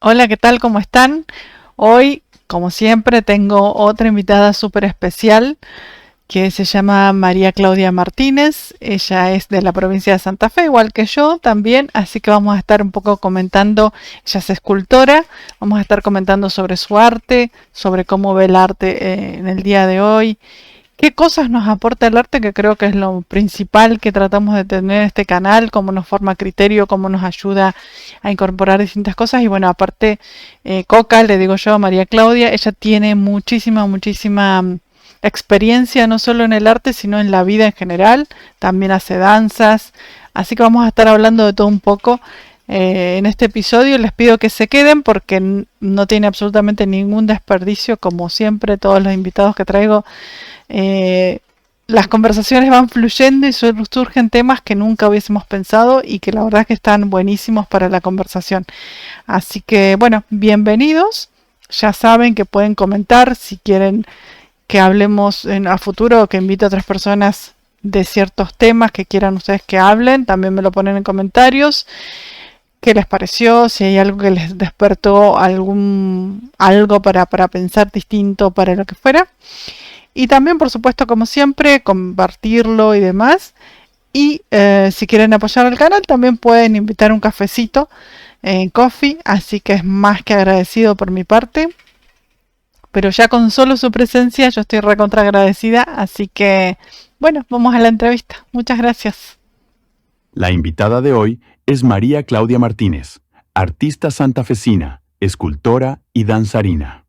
Hola, ¿qué tal? ¿Cómo están? Hoy, como siempre, tengo otra invitada súper especial que se llama María Claudia Martínez. Ella es de la provincia de Santa Fe, igual que yo también, así que vamos a estar un poco comentando, ella es escultora, vamos a estar comentando sobre su arte, sobre cómo ve el arte en el día de hoy. ¿Qué cosas nos aporta el arte? Que creo que es lo principal que tratamos de tener en este canal, cómo nos forma criterio, cómo nos ayuda a incorporar distintas cosas. Y bueno, aparte, Coca, le digo yo a María Claudia, ella tiene muchísima experiencia, no solo en el arte, sino en la vida en general. También hace danzas. Así que vamos a estar hablando de todo un poco. En este episodio les pido que se queden porque no tiene absolutamente ningún desperdicio, como siempre todos los invitados que traigo eh, las conversaciones van fluyendo y surgen temas que nunca hubiésemos pensado y que la verdad es que están buenísimos para la conversación. Así que bueno, bienvenidos. Ya saben que pueden comentar si quieren que hablemos a futuro o que invite a otras personas de ciertos temas que quieran ustedes que hablen. También me lo ponen en comentarios. ¿Qué les pareció? Si hay algo que les despertó algo para pensar distinto, para lo que fuera. Y también, por supuesto, como siempre, compartirlo y demás. Y si quieren apoyar al canal, también pueden invitar un cafecito en Coffee. Así que es más que agradecido por mi parte. Pero ya con solo su presencia yo estoy recontra agradecida. Así que, bueno, vamos a la entrevista. Muchas gracias. La invitada de hoy es María Claudia Martínez, artista santafesina, escultora y danzarina.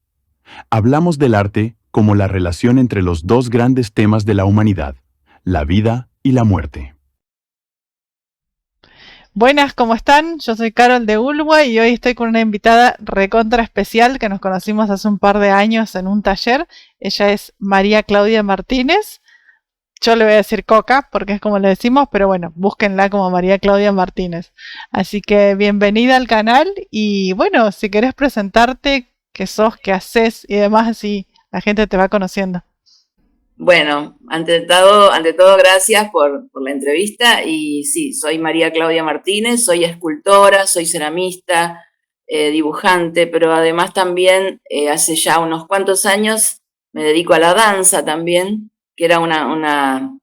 Hablamos del arte como la relación entre los dos grandes temas de la humanidad, la vida y la muerte. Buenas, ¿cómo están? Yo soy Carol de Ulwa y hoy estoy con una invitada recontra especial que nos conocimos hace un par de años en un taller. Ella es María Claudia Martínez. Yo le voy a decir Coca porque es como le decimos, pero bueno, búsquenla como María Claudia Martínez. Así que bienvenida al canal y bueno, si querés presentarte, qué sos, qué haces y demás, así la gente te va conociendo. Bueno, ante todo, gracias por la entrevista. Y sí, soy María Claudia Martínez, soy escultora, soy ceramista, dibujante, pero además también hace ya unos cuantos años me dedico a la danza también, que era una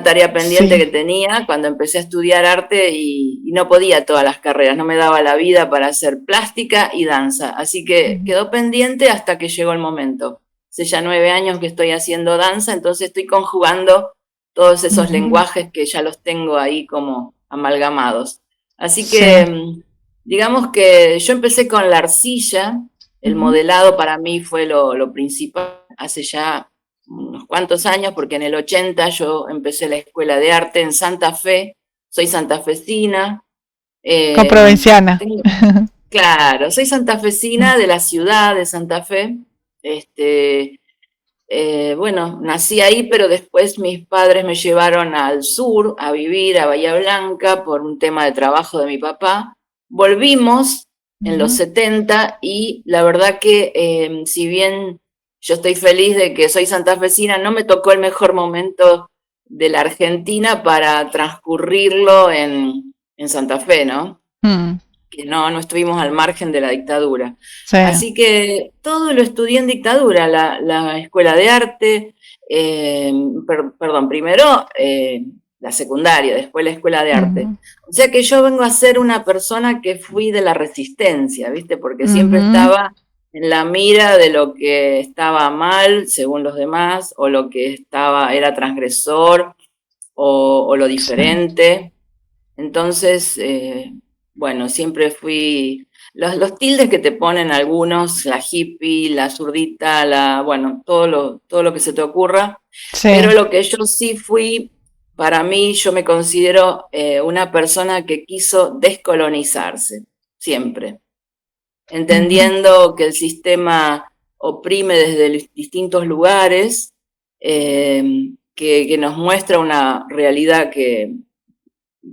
tarea pendiente Sí. que tenía cuando empecé a estudiar arte y no podía todas las carreras, no me daba la vida para hacer plástica y danza. Así que quedó pendiente hasta que llegó el momento. Hace ya 9 años que estoy haciendo danza, entonces estoy conjugando todos esos Ujú. lenguajes que ya los tengo ahí como amalgamados. Así Sí. que digamos que yo empecé con la arcilla, el Ujú. modelado para mí fue lo principal hace ya unos cuantos años, porque en el 80 yo empecé la escuela de arte en Santa Fe, soy santafesina, eh, Coprovinciana. tengo, claro, soy santafesina de la ciudad de Santa Fe. Este, bueno, nací ahí, pero después mis padres me llevaron al sur a vivir, a Bahía Blanca, por un tema de trabajo de mi papá. Volvimos en los Ujú. 70 y la verdad que si bien yo estoy feliz de que soy santafesina, no me tocó el mejor momento de la Argentina para transcurrirlo en Santa Fe, ¿no? Mm. Que no estuvimos al margen de la dictadura. Sí. Así que todo lo estudié en dictadura, la escuela de arte, perdón, primero la secundaria, después la escuela de arte. Ujú. O sea que yo vengo a ser una persona que fui de la resistencia, ¿viste? Porque siempre Ujú. estaba en la mira de lo que estaba mal, según los demás, o lo que era transgresor, o lo Sí. diferente. Entonces, bueno, siempre fui. Los tildes que te ponen algunos, la hippie, la zurdita, bueno, todo lo que se te ocurra. Sí. Pero lo que yo sí fui, para mí, yo me considero una persona que quiso descolonizarse, siempre, Ujú. entendiendo que el sistema oprime desde distintos lugares, que nos muestra una realidad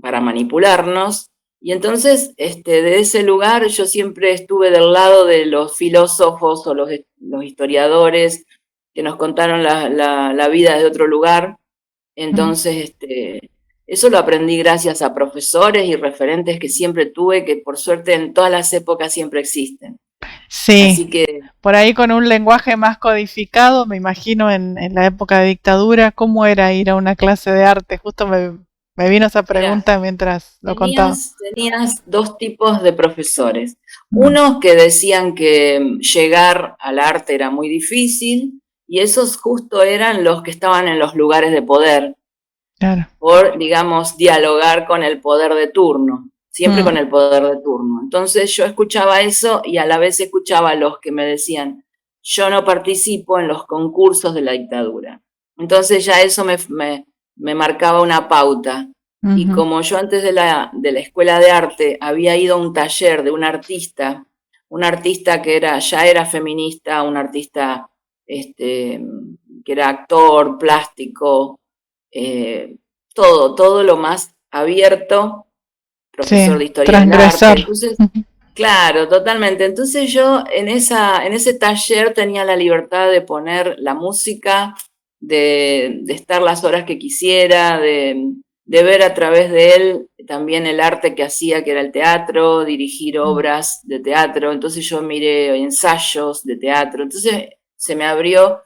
para manipularnos. Y entonces, de ese lugar yo siempre estuve del lado de los filósofos o los historiadores que nos contaron la vida de otro lugar. Mm. Entonces, eso lo aprendí gracias a profesores y referentes que siempre tuve, que por suerte en todas las épocas siempre existen. Sí, Así que, por ahí con un lenguaje más codificado, me imagino en la época de dictadura, ¿cómo era ir a una clase de arte? Justo me vino esa mira, pregunta mientras lo contaba. tenías dos tipos de profesores. Mm, Unos que decían que llegar al arte era muy difícil y esos justo eran los que estaban en los lugares de poder, claro. por, digamos, dialogar con el poder de turno, siempre con Mm, el poder de turno. Entonces yo escuchaba eso y a la vez escuchaba a los que me decían, yo no participo en los concursos de la dictadura. Entonces ya eso me marcaba una pauta. Y ujú, como yo antes de la escuela de arte había ido a un taller de un artista que era, ya era feminista, un artista que era actor, plástico, eh, todo lo más abierto, sí, profesor de historia del arte. transgresor. Entonces, claro, totalmente. Entonces yo en ese taller tenía la libertad de poner la música, de estar las horas que quisiera, de ver a través de él también el arte que hacía, que era el teatro, dirigir obras de teatro. Entonces yo miré ensayos de teatro. Entonces se me abrió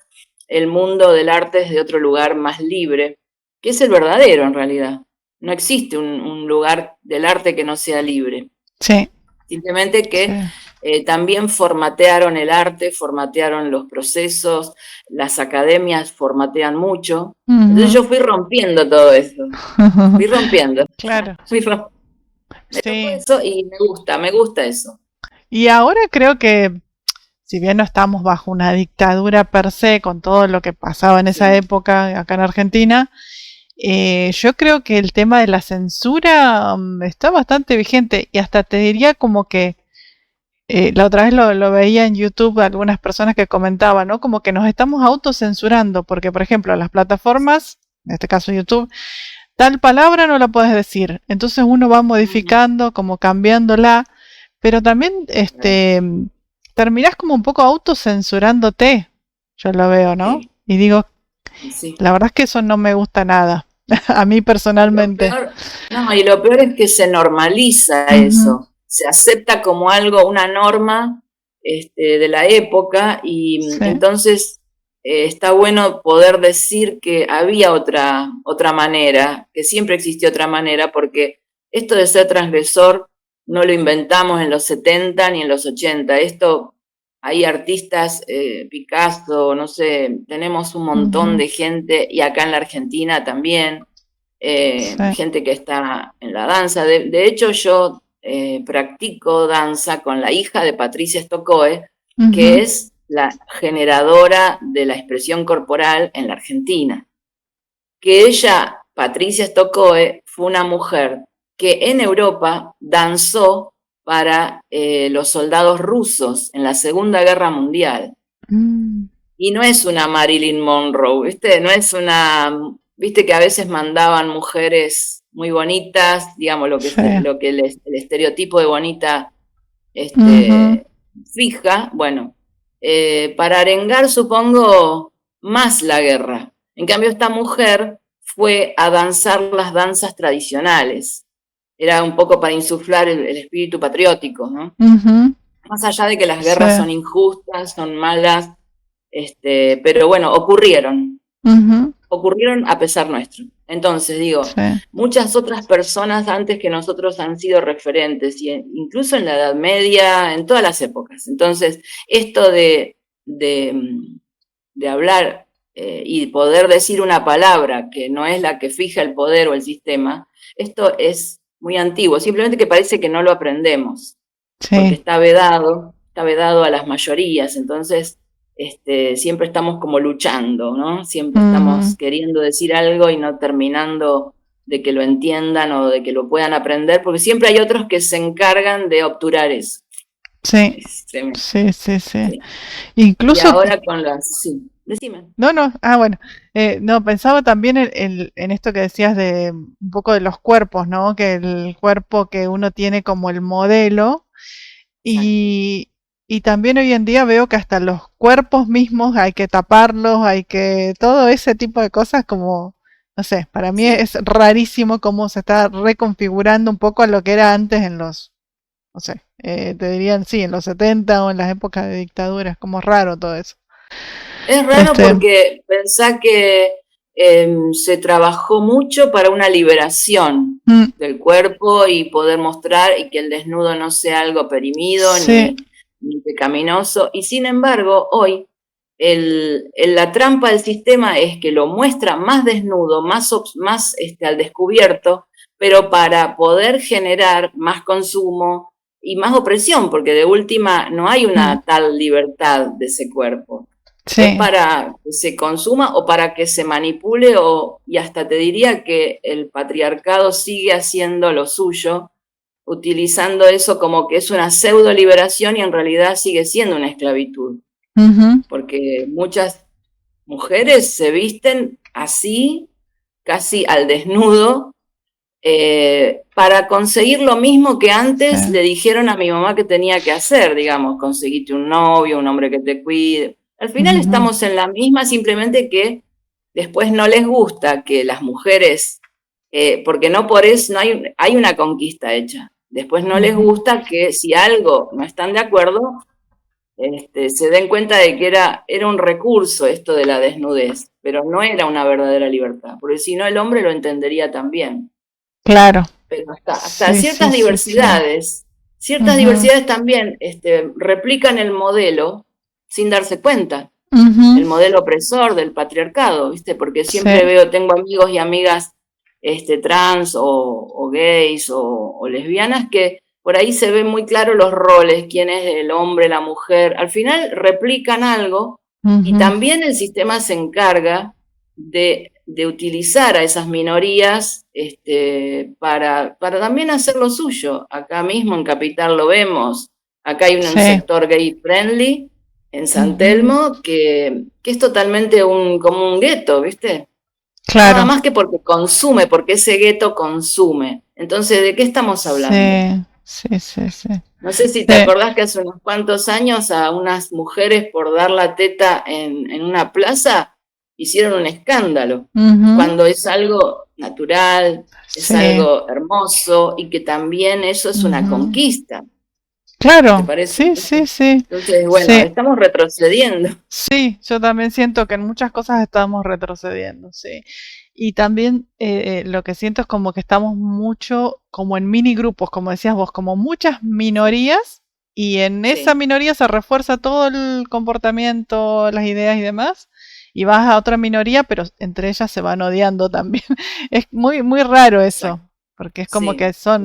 el mundo del arte desde otro lugar más libre, que es el verdadero en realidad. No existe un lugar del arte que no sea libre. Sí, Simplemente sí. que también formatearon el arte, formatearon los procesos, las academias formatean mucho. Entonces Ujú. yo fui rompiendo todo eso, fui rompiendo, Claro, fui rom- me tocó sí. eso y me gusta eso. Y ahora creo que, si bien no estamos bajo una dictadura per se, con todo lo que pasaba en esa Sí. época acá en Argentina, yo creo que el tema de la censura está bastante vigente y hasta te diría como que la otra vez lo veía en YouTube algunas personas que comentaban, ¿no? Como que nos estamos autocensurando, porque por ejemplo las plataformas, en este caso YouTube, tal palabra no la puedes decir, entonces uno va Ujú. modificando, como cambiándola, pero también terminás como un poco autocensurándote, yo lo veo, ¿no? Sí, Y digo, sí. la verdad es que eso no me gusta nada, a mí Y lo personalmente. peor, no, y lo peor es que se normaliza Ujú, eso, se acepta como algo, una norma de la época y sí. entonces está bueno poder decir que había otra manera, que siempre existió otra manera, porque esto de ser transgresor no lo inventamos en los 70 ni en los 80. Esto, hay artistas, Picasso, no sé, tenemos un montón Ujú, de gente y acá en la Argentina también sí. gente que está en la danza. De hecho, yo practico danza con la hija de Patricia Stokoe, que Ujú, es la generadora de la expresión corporal en la Argentina. Que ella, Patricia Stokoe, fue una mujer que en Europa danzó para los soldados rusos en la Segunda Guerra Mundial. mm, Y no es una Marilyn Monroe, ¿viste? No es una, viste que a veces mandaban mujeres muy bonitas, digamos, sí. lo que el estereotipo de bonita Ujú, este, fija, bueno, para arengar, supongo, más la guerra. En cambio, esta mujer fue a danzar las danzas tradicionales. Era un poco para insuflar el espíritu patriótico, ¿no? ujú, Más allá de que las sí. guerras son injustas, son malas, pero bueno, Ujú, ocurrieron a pesar nuestro. Entonces, digo, sí. muchas otras personas antes que nosotros han sido referentes, y incluso en la Edad Media, en todas las épocas. Entonces, esto de hablar y poder decir una palabra que no es la que fija el poder o el sistema, esto es muy antiguo, simplemente que parece que no lo aprendemos porque Sí. está vedado a las mayorías, entonces siempre estamos como luchando, ¿no? Siempre Ujú, estamos queriendo decir algo y no terminando de que lo entiendan o de que lo puedan aprender, porque siempre hay otros que se encargan de obturar eso. sí. Es tremendo, Sí, sí, sí. sí. Y Incluso, ahora con las... Sí, decime. no, no, bueno, no, pensaba también en esto que decías de un poco de los cuerpos, ¿no? Que el cuerpo que uno tiene como el modelo Exacto. y también hoy en día veo que hasta los cuerpos mismos hay que taparlos, hay que, todo ese tipo de cosas como, no sé, para mí Sí, es rarísimo cómo se está reconfigurando un poco a lo que era antes en los no sé, te dirían sí, en los 70 o en las épocas de dictadura, es como raro todo eso. Es raro porque pensá que se trabajó mucho para una liberación del cuerpo y poder mostrar y que el desnudo no sea algo perimido sí. ni pecaminoso. Y sin embargo, hoy la trampa del sistema es que lo muestra más desnudo, más al descubierto, pero para poder generar más consumo y más opresión, porque de última no hay una tal libertad de ese cuerpo. Sí. Es para que se consuma o para que se manipule y hasta te diría que el patriarcado sigue haciendo lo suyo, utilizando eso como que es una pseudo liberación y en realidad sigue siendo una esclavitud. Porque muchas mujeres se visten así, casi al desnudo, para conseguir lo mismo que antes le dijeron a mi mamá que tenía que hacer, digamos, conseguirte un novio, un hombre que te cuide. Al final estamos en la misma, simplemente que después no les gusta que las mujeres, porque no por eso, hay una conquista hecha. Después no les gusta que si algo no están de acuerdo, se den cuenta de que era un recurso esto de la desnudez, pero no era una verdadera libertad, porque si no el hombre lo entendería también. Claro. Pero hasta ciertas diversidades, diversidades también replican el modelo sin darse cuenta, el modelo opresor del patriarcado, ¿viste? Porque siempre tengo amigos y amigas trans o gays o lesbianas que por ahí se ven muy claro los roles, quién es el hombre, la mujer, al final replican algo y también el sistema se encarga de utilizar a esas minorías para también hacer lo suyo. Acá mismo en Capital lo vemos, acá hay un sector gay friendly en San Telmo que es totalmente como un gueto, ¿viste? Claro. Nada más que porque consume, porque ese gueto consume. Entonces, ¿de qué estamos hablando? Sí. No sé si te acordás que hace unos cuantos años a unas mujeres por dar la teta en una plaza hicieron un escándalo, cuando es algo natural, es algo hermoso y que también eso es una conquista. Claro, ¿Te parece? sí. Entonces, bueno, estamos retrocediendo. Sí, yo también siento que en muchas cosas estamos retrocediendo, sí. Y también lo que siento es como que estamos mucho como en mini grupos, como decías vos, como muchas minorías y en esa minoría se refuerza todo el comportamiento, las ideas y demás. Y vas a otra minoría, pero entre ellas se van odiando también. Es muy, muy raro eso. Exacto. Porque es como que son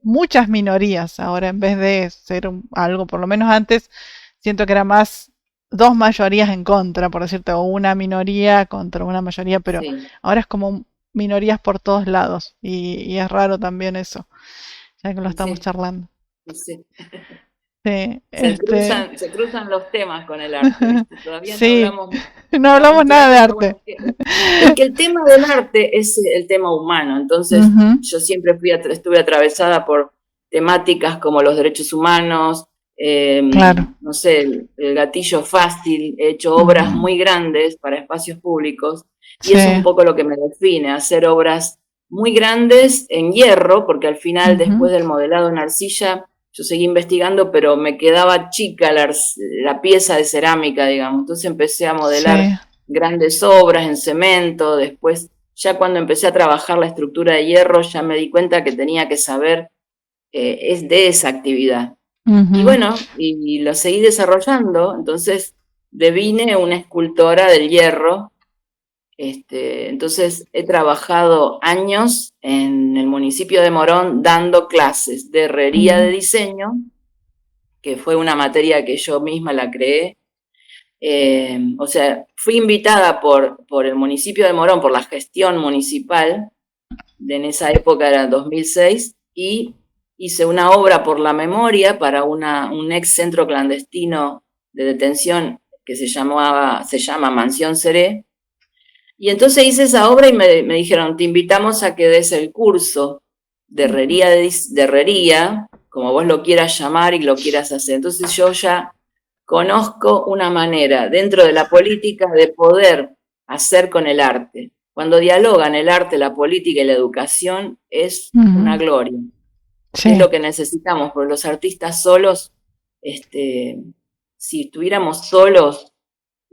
muchas minorías ahora en vez de ser algo, por lo menos antes, siento que era más dos mayorías en contra, por decirte, o una minoría contra una mayoría, pero ahora es como minorías por todos lados y es raro también eso, ya que lo estamos charlando. Sí. Sí, se cruzan los temas con el arte. Todavía no hablamos nada de arte. Bueno, es que el tema del arte es el tema humano. Entonces, yo siempre estuve atravesada por temáticas como los derechos humanos, no sé, el gatillo fácil. He hecho obras muy grandes para espacios públicos y eso es un poco lo que me define, hacer obras muy grandes en hierro, porque al final, después del modelado en arcilla, yo seguí investigando, pero me quedaba chica la pieza de cerámica, digamos. Entonces empecé a modelar grandes obras en cemento. Después, ya cuando empecé a trabajar la estructura de hierro, ya me di cuenta que tenía que saber es de esa actividad. Y bueno, y lo seguí desarrollando. Entonces devine una escultora del hierro. Entonces he trabajado años en el municipio de Morón dando clases de herrería de diseño, que fue una materia que yo misma la creé. O sea, fui invitada por el municipio de Morón, por la gestión municipal, en esa época era 2006, y hice una obra por la memoria para un ex centro clandestino de detención que se llama Mansión Seré. Y entonces hice esa obra y me dijeron, te invitamos a que des el curso de herrería, como vos lo quieras llamar y lo quieras hacer. Entonces yo ya conozco una manera dentro de la política de poder hacer con el arte. Cuando dialogan el arte, la política y la educación es una gloria. que es Sí. lo que necesitamos, porque los artistas solos, si estuviéramos solos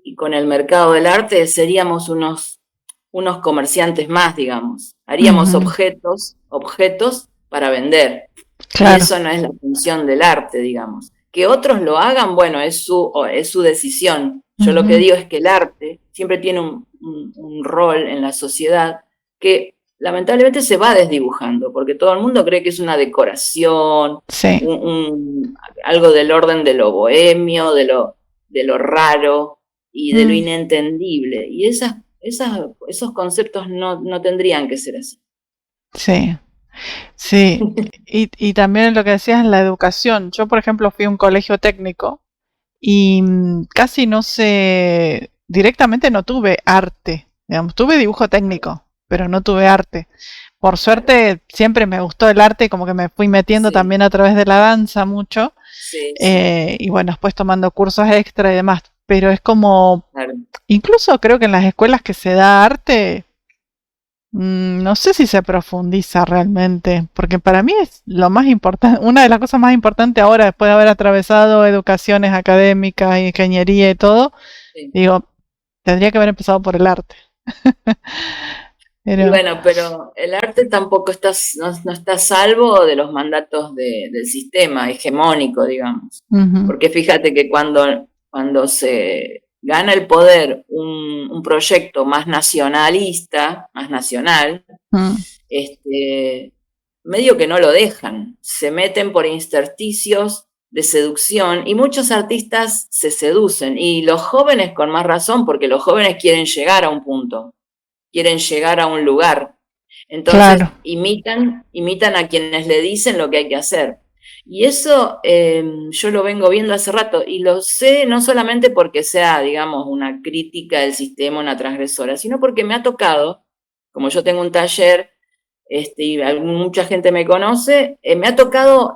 y con el mercado del arte, seríamos unos comerciantes más, digamos. Haríamos Ujú, objetos para vender. Y claro. eso no es la función del arte, digamos. Que otros lo hagan, bueno, es su decisión. Yo lo que Ujú, digo es que el arte siempre tiene un rol en la sociedad que lamentablemente se va desdibujando, porque todo el mundo cree que es una decoración, sí, un, un, algo del orden de lo bohemio, de lo raro y de lo mm, inentendible. Y esos conceptos no tendrían que ser así. sí, sí. Y también lo que decías en la educación. Yo, por ejemplo, fui a un colegio técnico y casi no sé, directamente no tuve arte, digamos, tuve dibujo técnico, pero no tuve arte. Por Claro, suerte, siempre me gustó el arte y como que me fui metiendo sí, también a través de la danza mucho, sí, sí, y bueno, después tomando cursos extra y demás, pero es como, claro. incluso creo que en las escuelas que se da arte, no sé si se profundiza realmente, porque para mí es lo más importante, una de las cosas más importantes ahora, después de haber atravesado educaciones académicas, ingeniería y todo, Sí. digo, tendría que haber empezado por el arte. Y Pero, bueno, pero el arte tampoco no está a salvo de los mandatos del sistema hegemónico, digamos. ujú, Porque fíjate que cuando se gana el poder un proyecto más nacionalista, más nacional, mm, este, medio que no lo dejan, se meten por intersticios de seducción y muchos artistas se seducen y los jóvenes con más razón porque los jóvenes quieren llegar a un punto, quieren llegar a un lugar. Entonces claro. imitan a quienes le dicen lo que hay que hacer. Y eso yo lo vengo viendo hace rato y lo sé no solamente porque sea, digamos, una crítica del sistema, una transgresora, sino porque me ha tocado, como yo tengo un taller y mucha gente me conoce, me ha tocado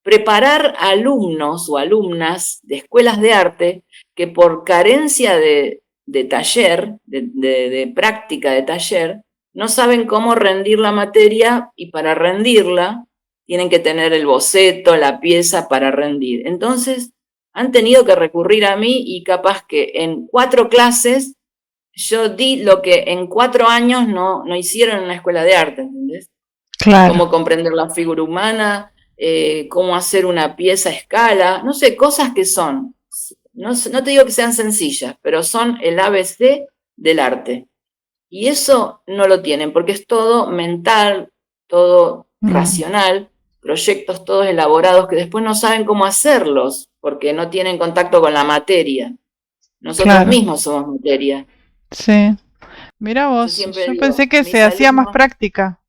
preparar alumnos o alumnas de escuelas de arte que por carencia de taller, de práctica de taller, no saben cómo rendir la materia y para rendirla tienen que tener el boceto, la pieza para rendir. Entonces, han tenido que recurrir a mí y capaz que en 4 clases yo di lo que en 4 años no hicieron en una escuela de arte, ¿entendés? Claro. Cómo comprender la figura humana, cómo hacer una pieza a escala, no sé, cosas que son, no te digo que sean sencillas, pero son el ABC del arte. Y eso no lo tienen, porque es todo mental, todo Mm, racional, proyectos todos elaborados que después no saben cómo hacerlos, porque no tienen contacto con la materia. Nosotros claro. mismos somos materia. Sí. Mira Yo vos, siempre yo pensé digo, que se mis hacía más alumnos, práctica.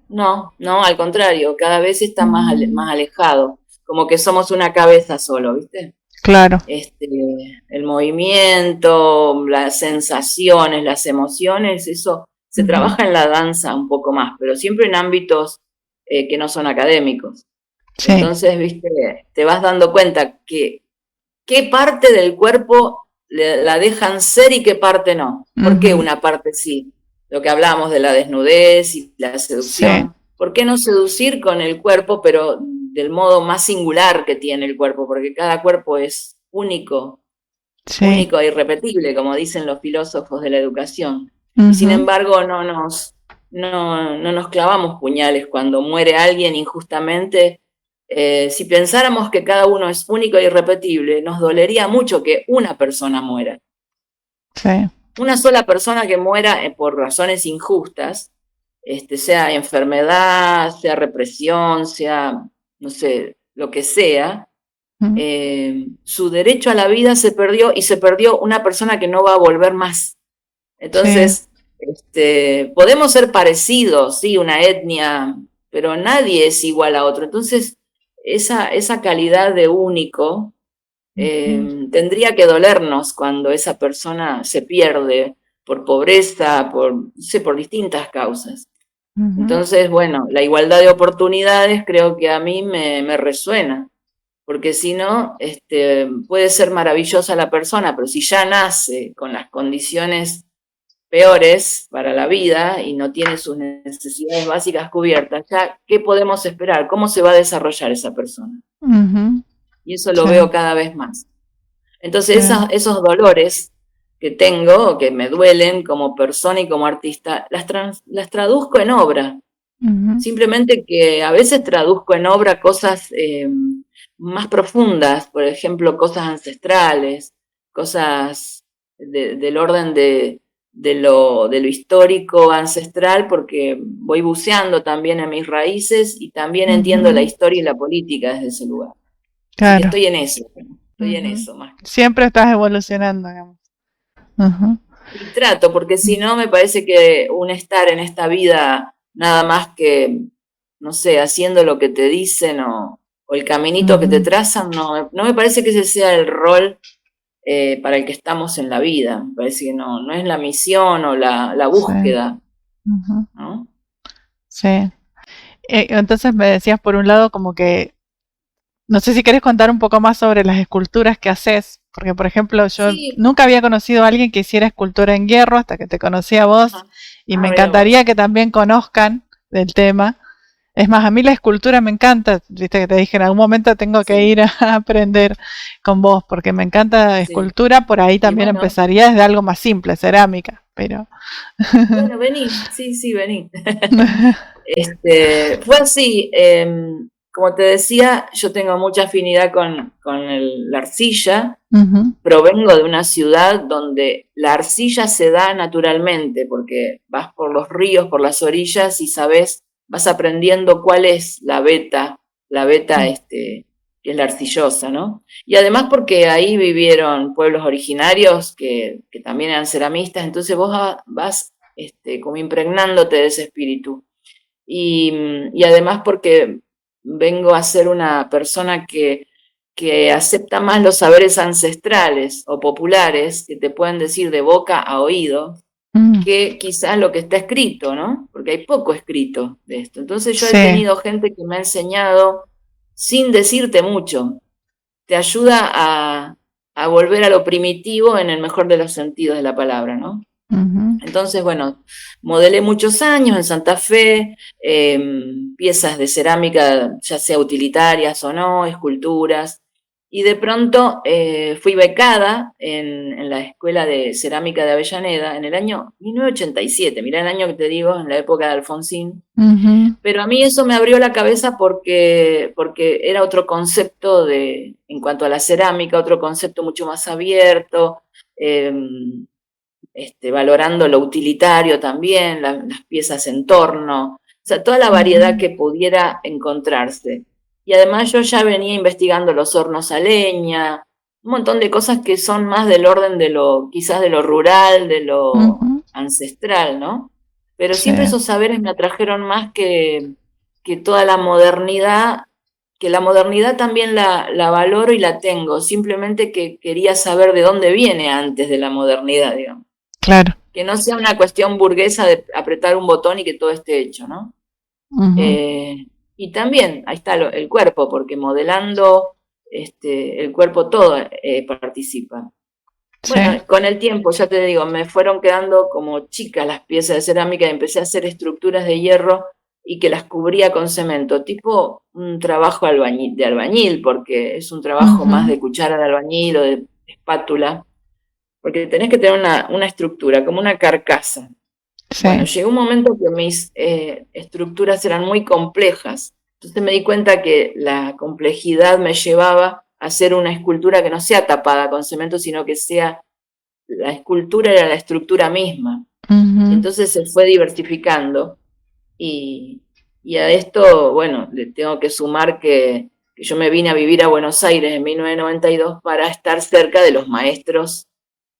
no, al contrario, cada vez está Mm, más alejado, como que somos una cabeza solo, ¿viste? claro. Este, el movimiento, las sensaciones, las emociones, eso se Ujú, trabaja en la danza un poco más, pero siempre en ámbitos que no son académicos. sí. Entonces, viste, te vas dando cuenta que qué parte del cuerpo la dejan ser y qué parte no. ¿Por qué Ujú, una parte sí? Lo que hablamos de la desnudez y la sí. seducción. ¿Por qué no seducir con el cuerpo, pero del modo más singular que tiene el cuerpo? Porque cada cuerpo es único, Sí. único e irrepetible, como dicen los filósofos de la educación. Y sin Ujú, embargo, no nos clavamos puñales cuando muere alguien injustamente. Si pensáramos que cada uno es único e irrepetible, nos dolería mucho que una persona muera. sí. Una sola persona que muera por razones injustas, sea enfermedad, sea represión, sea, no sé, lo que sea, Mm, su derecho a la vida se perdió y se perdió una persona que no va a volver más. sí. Entonces, podemos ser parecidos, sí, una etnia, pero nadie es igual a otro. Entonces, esa calidad de único Ujú, tendría que dolernos cuando esa persona se pierde por pobreza, no sé, por distintas causas. ujú, Entonces, bueno, la igualdad de oportunidades creo que a mí me resuena, porque si no, puede ser maravillosa la persona, pero si ya nace con las condiciones peores para la vida y no tiene sus necesidades básicas cubiertas, ya, ¿qué podemos esperar? ¿Cómo se va a desarrollar esa persona? Y eso lo veo cada vez más. Entonces, esos dolores que tengo, o que me duelen como persona y como artista, las traduzco en obra. Simplemente que a veces traduzco en obra cosas más profundas, por ejemplo, cosas ancestrales, cosas del orden de lo histórico ancestral, porque voy buceando también en mis raíces y también entiendo la historia y la política desde ese lugar. Así que estoy en eso, en eso más. Siempre estás evolucionando, digamos. Y trato, porque si no me parece que un estar en esta vida nada más que, no sé, haciendo lo que te dicen o el caminito que te trazan, no me parece que ese sea el rol para el que estamos en la vida. Me parece que no es la misión o la búsqueda. ¿No? Sí. Entonces me decías por un lado como que, no sé si querés contar un poco más sobre las esculturas que haces, porque por ejemplo yo nunca había conocido a alguien que hiciera escultura en hierro hasta que te conocí a vos y me encantaría que también conozcan del tema. Es más, a mí la escultura me encanta, viste que te dije en algún momento tengo que ir a aprender con vos, porque me encanta la escultura, por ahí también empezaría desde algo más simple, cerámica, pero... Bueno, vení, sí, vení. Fue así, como te decía, yo tengo mucha afinidad con la arcilla. Provengo de una ciudad donde la arcilla se da naturalmente, porque vas por los ríos, por las orillas y vas aprendiendo cuál es la veta que es la arcillosa, ¿no? Y además porque ahí vivieron pueblos originarios que también eran ceramistas, entonces vos vas como impregnándote de ese espíritu. Y además porque vengo a ser una persona que acepta más los saberes ancestrales o populares que te pueden decir de boca a oído que quizás lo que está escrito, ¿no? Porque hay poco escrito de esto. Entonces yo he tenido gente que me ha enseñado sin decirte mucho. Te ayuda a volver a lo primitivo en el mejor de los sentidos de la palabra, ¿no? Entonces, bueno, modelé muchos años en Santa Fe, piezas de cerámica, ya sea utilitarias o no, esculturas, y de pronto fui becada en la Escuela de Cerámica de Avellaneda en el año 1987, mirá el año que te digo, en la época de Alfonsín, pero a mí eso me abrió la cabeza porque era otro concepto en cuanto a la cerámica, otro concepto mucho más abierto, valorando lo utilitario también, las piezas en torno, o sea, toda la variedad que pudiera encontrarse. Y además yo ya venía investigando los hornos a leña, un montón de cosas que son más del orden quizás de lo rural, de lo ancestral, ¿no? Pero siempre esos saberes me atrajeron más que toda la modernidad, que la modernidad también la valoro y la tengo, simplemente que quería saber de dónde viene antes de la modernidad, digamos. Claro. Que no sea una cuestión burguesa de apretar un botón y que todo esté hecho, ¿no? Y también, ahí está el cuerpo, porque modelando el cuerpo todo participa. Bueno, con el tiempo, ya te digo, me fueron quedando como chicas las piezas de cerámica y empecé a hacer estructuras de hierro y que las cubría con cemento, tipo un trabajo de albañil, porque es un trabajo más de cuchara de albañil o de espátula, porque tenés que tener una estructura, como una carcasa. Bueno, llegó un momento que mis estructuras eran muy complejas, entonces me di cuenta que la complejidad me llevaba a hacer una escultura que no sea tapada con cemento, sino que la escultura era la estructura misma. Entonces se fue diversificando y a esto, bueno, le tengo que sumar que yo me vine a vivir a Buenos Aires en 1992 para estar cerca de los maestros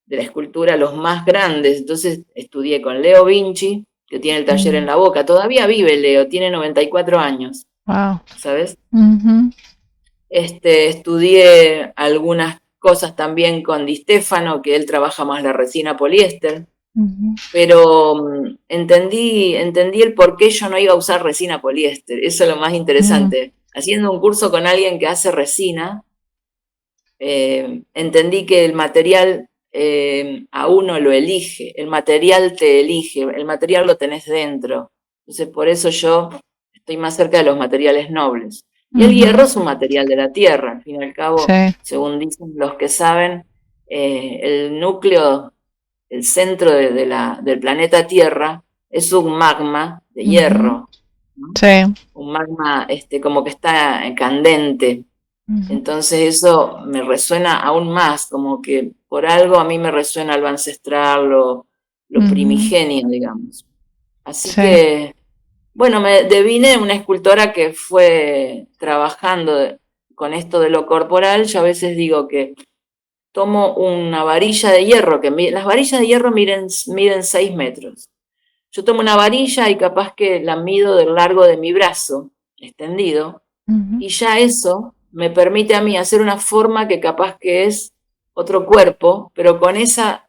de la escultura, los más grandes. Entonces estudié con Leo Vinci, que tiene el taller en La Boca. Todavía vive Leo, tiene 94 años. Wow. ¿Sabes? Estudié algunas cosas también con Di Stefano, que él trabaja más la resina poliéster. Pero entendí el por qué yo no iba a usar resina poliéster. Eso es lo más interesante. Haciendo un curso con alguien que hace resina, entendí que el material a uno lo elige, el material te elige, el material lo tenés dentro. Entonces, por eso yo estoy más cerca de los materiales nobles. Y el hierro es un material de la tierra, al fin y al cabo, según dicen los que saben, el núcleo, el centro del planeta Tierra es un magma de hierro, ¿no? Un magma como que está candente. Entonces eso me resuena aún más, como que por algo a mí me resuena lo ancestral, lo primigenio, digamos. Así que, bueno, me devine una escultora que fue trabajando con esto de lo corporal. Yo a veces digo que tomo una varilla de hierro, las varillas de hierro miden 6 metros. Yo tomo una varilla y capaz que la mido del largo de mi brazo, extendido, y ya eso me permite a mí hacer una forma que capaz que es otro cuerpo, pero con esa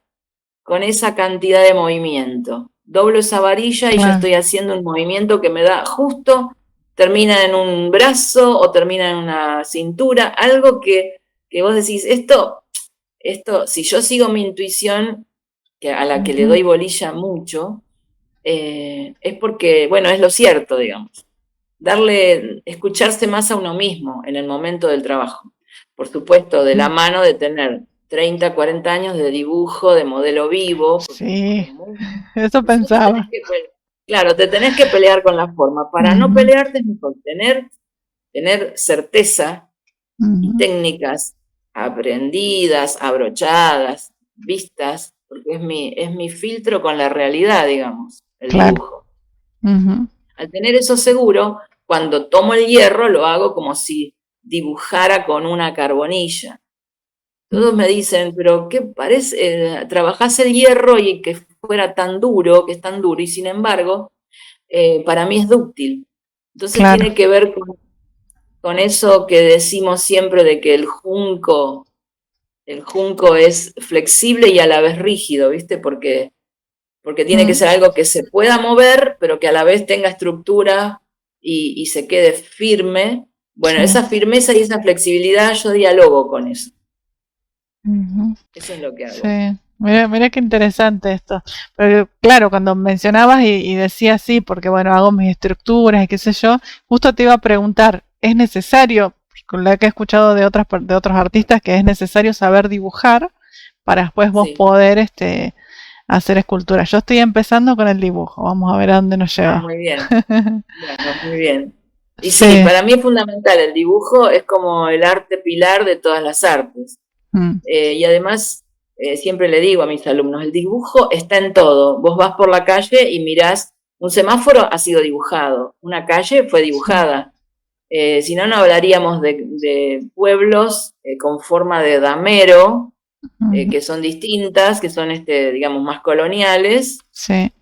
cantidad de movimiento. Doblo esa varilla y ya estoy haciendo un movimiento que me da justo, termina en un brazo o termina en una cintura, algo que vos decís, esto, si yo sigo mi intuición, a la que le doy bolilla mucho, es porque, bueno, es lo cierto, digamos. Escucharse más a uno mismo en el momento del trabajo. Por supuesto, de la mano de tener 30, 40 años de dibujo, de modelo vivo. Sí, eso pensaba. Claro, te tenés que pelear con la forma. Para no pelearte es mejor tener certeza y técnicas aprendidas, abrochadas, vistas, porque es mi filtro con la realidad, digamos, el dibujo. Al tener eso seguro, cuando tomo el hierro lo hago como si dibujara con una carbonilla. Todos me dicen, pero ¿qué parece? Trabajás el hierro y que fuera tan duro, que es tan duro, y sin embargo, para mí es dúctil. Entonces tiene que ver con eso que decimos siempre de que el junco es flexible y a la vez rígido, ¿viste? Porque tiene que ser algo que se pueda mover, pero que a la vez tenga estructura y se quede firme. Bueno, esa firmeza y esa flexibilidad, yo dialogo con eso. Eso es lo que hago. Sí. Mira qué interesante esto. Pero claro, cuando mencionabas y decías sí, porque bueno, hago mis estructuras y qué sé yo, justo te iba a preguntar, ¿es necesario, con lo que he escuchado de otros artistas, que es necesario saber dibujar para después vos poder hacer esculturas? Yo estoy empezando con el dibujo, vamos a ver a dónde nos lleva. Muy bien. Bueno, muy bien. Y sí, para mí es fundamental, el dibujo es como el arte pilar de todas las artes. Y además, siempre le digo a mis alumnos, el dibujo está en todo. Vos vas por la calle y mirás, un semáforo ha sido dibujado, una calle fue dibujada. Si no, no hablaríamos de pueblos con forma de damero, que son distintas, que son, digamos, más coloniales. Sí.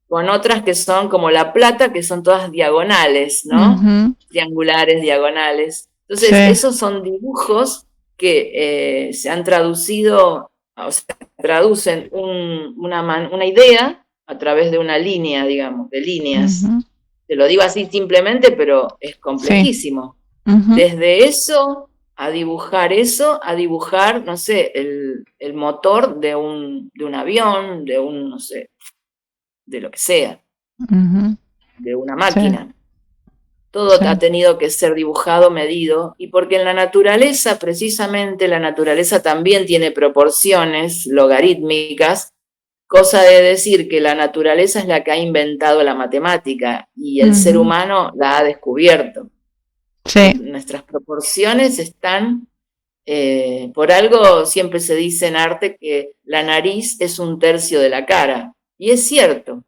Con otras que son como La Plata, que son todas diagonales, ¿no? Triangulares, diagonales. Entonces, esos son dibujos que se han traducido, o sea, traducen una idea a través de una línea, digamos, de líneas. Te lo digo así simplemente, pero es complejísimo. Desde eso, a dibujar, no sé, el motor de un avión, no sé, de lo que sea, de una máquina. Todo ha tenido que ser dibujado, medido, y porque en la naturaleza, precisamente, la naturaleza también tiene proporciones logarítmicas, cosa de decir que la naturaleza es la que ha inventado la matemática y el ser humano la ha descubierto. Nuestras proporciones están, por algo siempre se dice en arte que la nariz es 1/3 de la cara, y es cierto.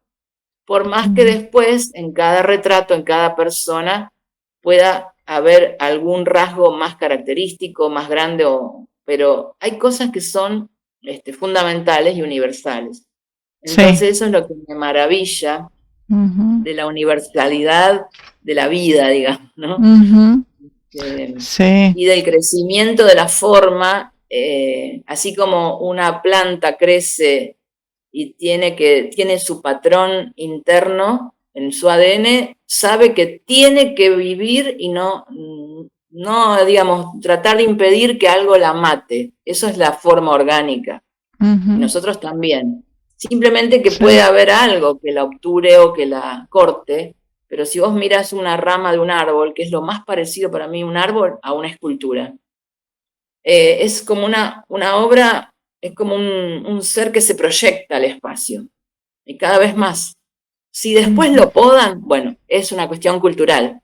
Por más que después, en cada retrato, en cada persona, pueda haber algún rasgo más característico, más grande, pero hay cosas que son fundamentales y universales. Entonces eso es lo que me maravilla de la universalidad de la vida, digamos, ¿no? Y del crecimiento de la forma, así como una planta crece y tiene su patrón interno en su ADN, sabe que tiene que vivir y no, digamos, tratar de impedir que algo la mate. Eso es la forma orgánica. y Ujú. nosotros también. Simplemente que Sí. puede haber algo que la obture o que la corte, pero si vos miras una rama de un árbol, que es lo más parecido para mí un árbol a una escultura, es como una obra, es como un ser que se proyecta al espacio, y cada vez más. Si después Ujú. lo podan, bueno, es una cuestión cultural,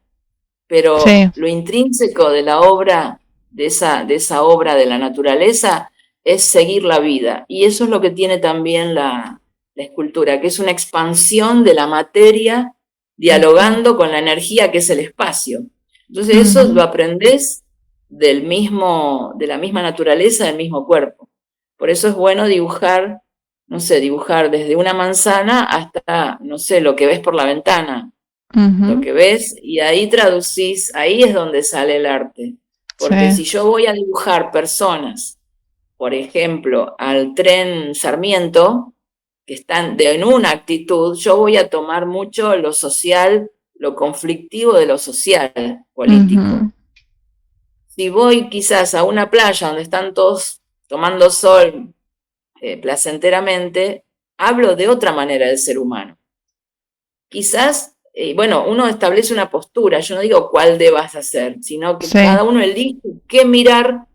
pero Sí. lo intrínseco de la obra, de esa obra de la naturaleza, es seguir la vida. Y eso es lo que tiene también la escultura, que es una expansión de la materia Ujú. dialogando con la energía que es el espacio. Entonces eso lo Ujú. aprendes de la misma naturaleza, del mismo cuerpo. Por eso es bueno dibujar, no sé, dibujar desde una manzana hasta, no sé, lo que ves por la ventana, lo Ujú. que ves, y ahí traducís, ahí es donde sale el arte. Sí. Porque si yo voy a dibujar personas, por ejemplo, al tren Sarmiento, que están en una actitud, yo voy a tomar mucho lo social, lo conflictivo de lo social, político. Ujú. Si voy quizás a una playa donde están todos tomando sol placenteramente, hablo de otra manera del ser humano. Quizás, bueno, uno establece una postura, yo no digo cuál debas hacer, sino que Sí. cada uno elige qué mirar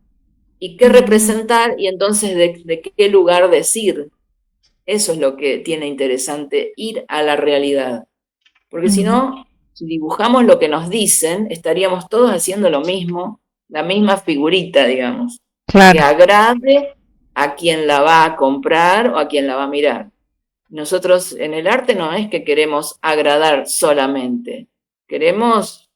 y qué Ujú. representar y entonces de qué lugar decir. Eso es lo que tiene interesante, ir a la realidad. Porque si Ujú. no, si dibujamos lo que nos dicen, estaríamos todos haciendo lo mismo, la misma figurita, digamos, que Claro. agrade a quien la va a comprar o a quien la va a mirar. Nosotros en el arte no es que queremos agradar solamente, queremos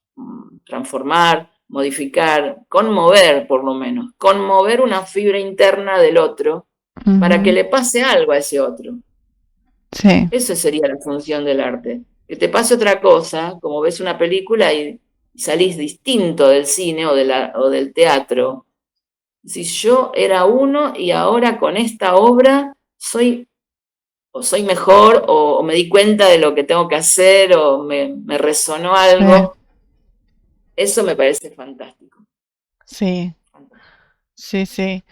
transformar, modificar, conmover por lo menos, conmover una fibra interna del otro para que Ujú. le pase algo a ese otro. Sí. Esa sería la función del arte. Que te pase otra cosa, como ves una película y salís distinto del cine o del teatro. Si yo era uno y ahora con esta obra soy mejor o me di cuenta de lo que tengo que hacer o me resonó Sí. algo, eso me parece fantástico. Sí. Sí, sí.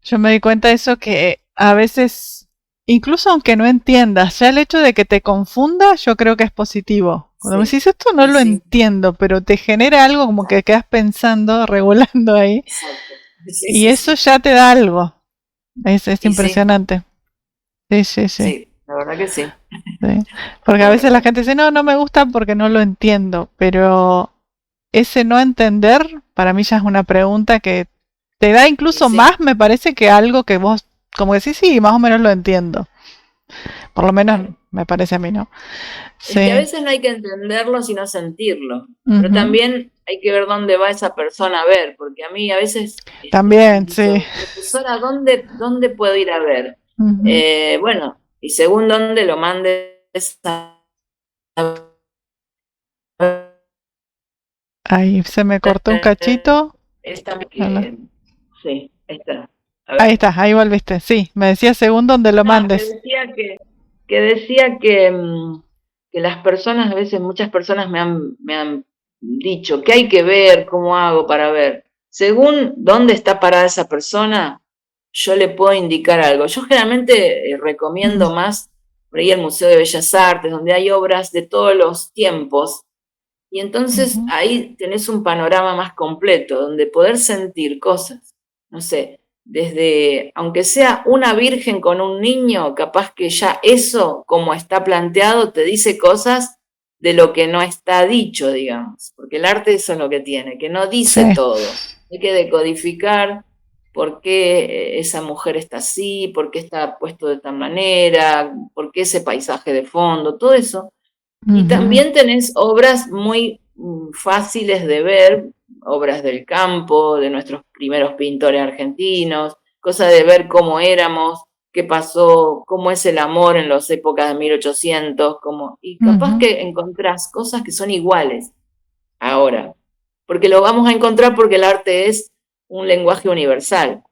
Yo me di cuenta de eso que a veces, incluso aunque no entiendas, ya el hecho de que te confunda, yo creo que es positivo. Cuando me Sí, decís esto no y lo sí, entiendo, pero te genera algo como que exacto, quedas pensando, regulando ahí, exacto. Sí, y sí, eso sí. ya te da algo. Es Y sí, impresionante. Sí, sí, sí, sí, la verdad que sí, sí. Porque a la veces la verdad. gente dice, no, no me gusta porque no lo entiendo, pero ese no entender para mí ya es una pregunta que te da Y incluso sí, más, me parece, que algo que vos, como decís, sí, más o menos lo entiendo. Por lo menos claro. me parece a mí, ¿no? Es que a Sí. veces no hay que entenderlo sino sentirlo, pero Ujú. también hay que ver dónde va esa persona a ver, porque a mí a veces me También, han sí. dicho, profesora, ¿dónde puedo ir a ver? Ujú. Bueno, y según dónde lo mandes a Ahí se me cortó un ver, cachito. esta Hola. que, sí, esta. A Ahí ver. está, ahí volviste. Sí, me decía según donde lo No, mandes. que decía que las personas, a veces muchas personas me han dicho, ¿qué hay que ver? ¿Cómo hago para ver? Según dónde está parada esa persona, yo le puedo indicar algo. Yo generalmente Mm. recomiendo más por ahí el Museo de Bellas Artes, donde hay obras de todos los tiempos, y entonces Ujú. ahí tenés un panorama más completo, donde poder sentir cosas, no sé, desde, aunque sea una virgen con un niño, capaz que ya eso, como está planteado, te dice cosas de lo que no está dicho, digamos, porque el arte eso es lo que tiene, que no Sí. dice todo, hay que decodificar por qué esa mujer está así, por qué está puesto de esta manera, por qué ese paisaje de fondo, todo eso y Ujú. también tenés obras muy fáciles de ver, obras del campo, de nuestros primeros pintores argentinos, cosa de ver cómo éramos, qué pasó, cómo es el amor en las épocas de 1800, y capaz Ujú. que encontrás cosas que son iguales ahora, porque lo vamos a encontrar porque el arte es un lenguaje universal.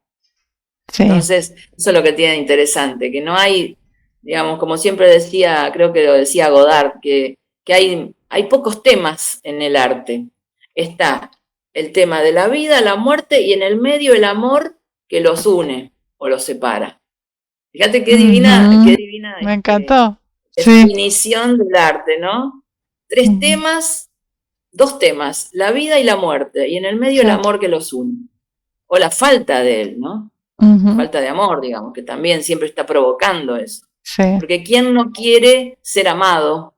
Sí. Entonces, eso es lo que tiene de interesante, que no hay, digamos, como siempre decía, creo que lo decía Godard, que hay pocos temas en el arte. Está el tema de la vida, la muerte y en el medio el amor que los une o los separa. Fíjate qué Ujú. divina Me encantó. Sí. definición del arte, ¿no? Tres Ujú. temas, dos temas, la vida y la muerte, y en el medio el Sí. amor que los une, o la falta de él, ¿no? La Ujú. falta de amor, digamos, que también siempre está provocando eso. Sí. Porque ¿quién no quiere ser amado,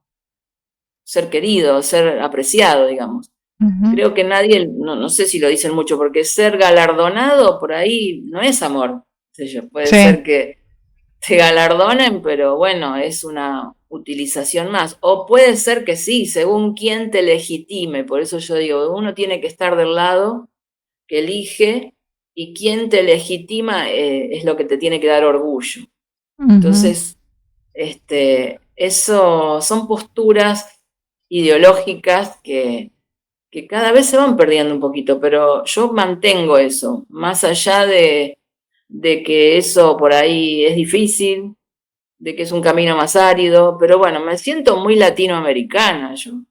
ser querido, ser apreciado, digamos? Ujú. Creo que nadie, no sé si lo dicen mucho, porque ser galardonado por ahí no es amor. No sé yo, puede Sí. ser que te galardonen, pero bueno, es una utilización más. O puede ser que sí, según quién te legitime. Por eso yo digo, uno tiene que estar del lado que elige y quien te legitima es lo que te tiene que dar orgullo. Ujú. Entonces, eso son posturas ideológicas que cada vez se van perdiendo un poquito, pero yo mantengo eso, más allá de que eso por ahí es difícil, de que es un camino más árido, pero bueno, me siento muy latinoamericana yo. No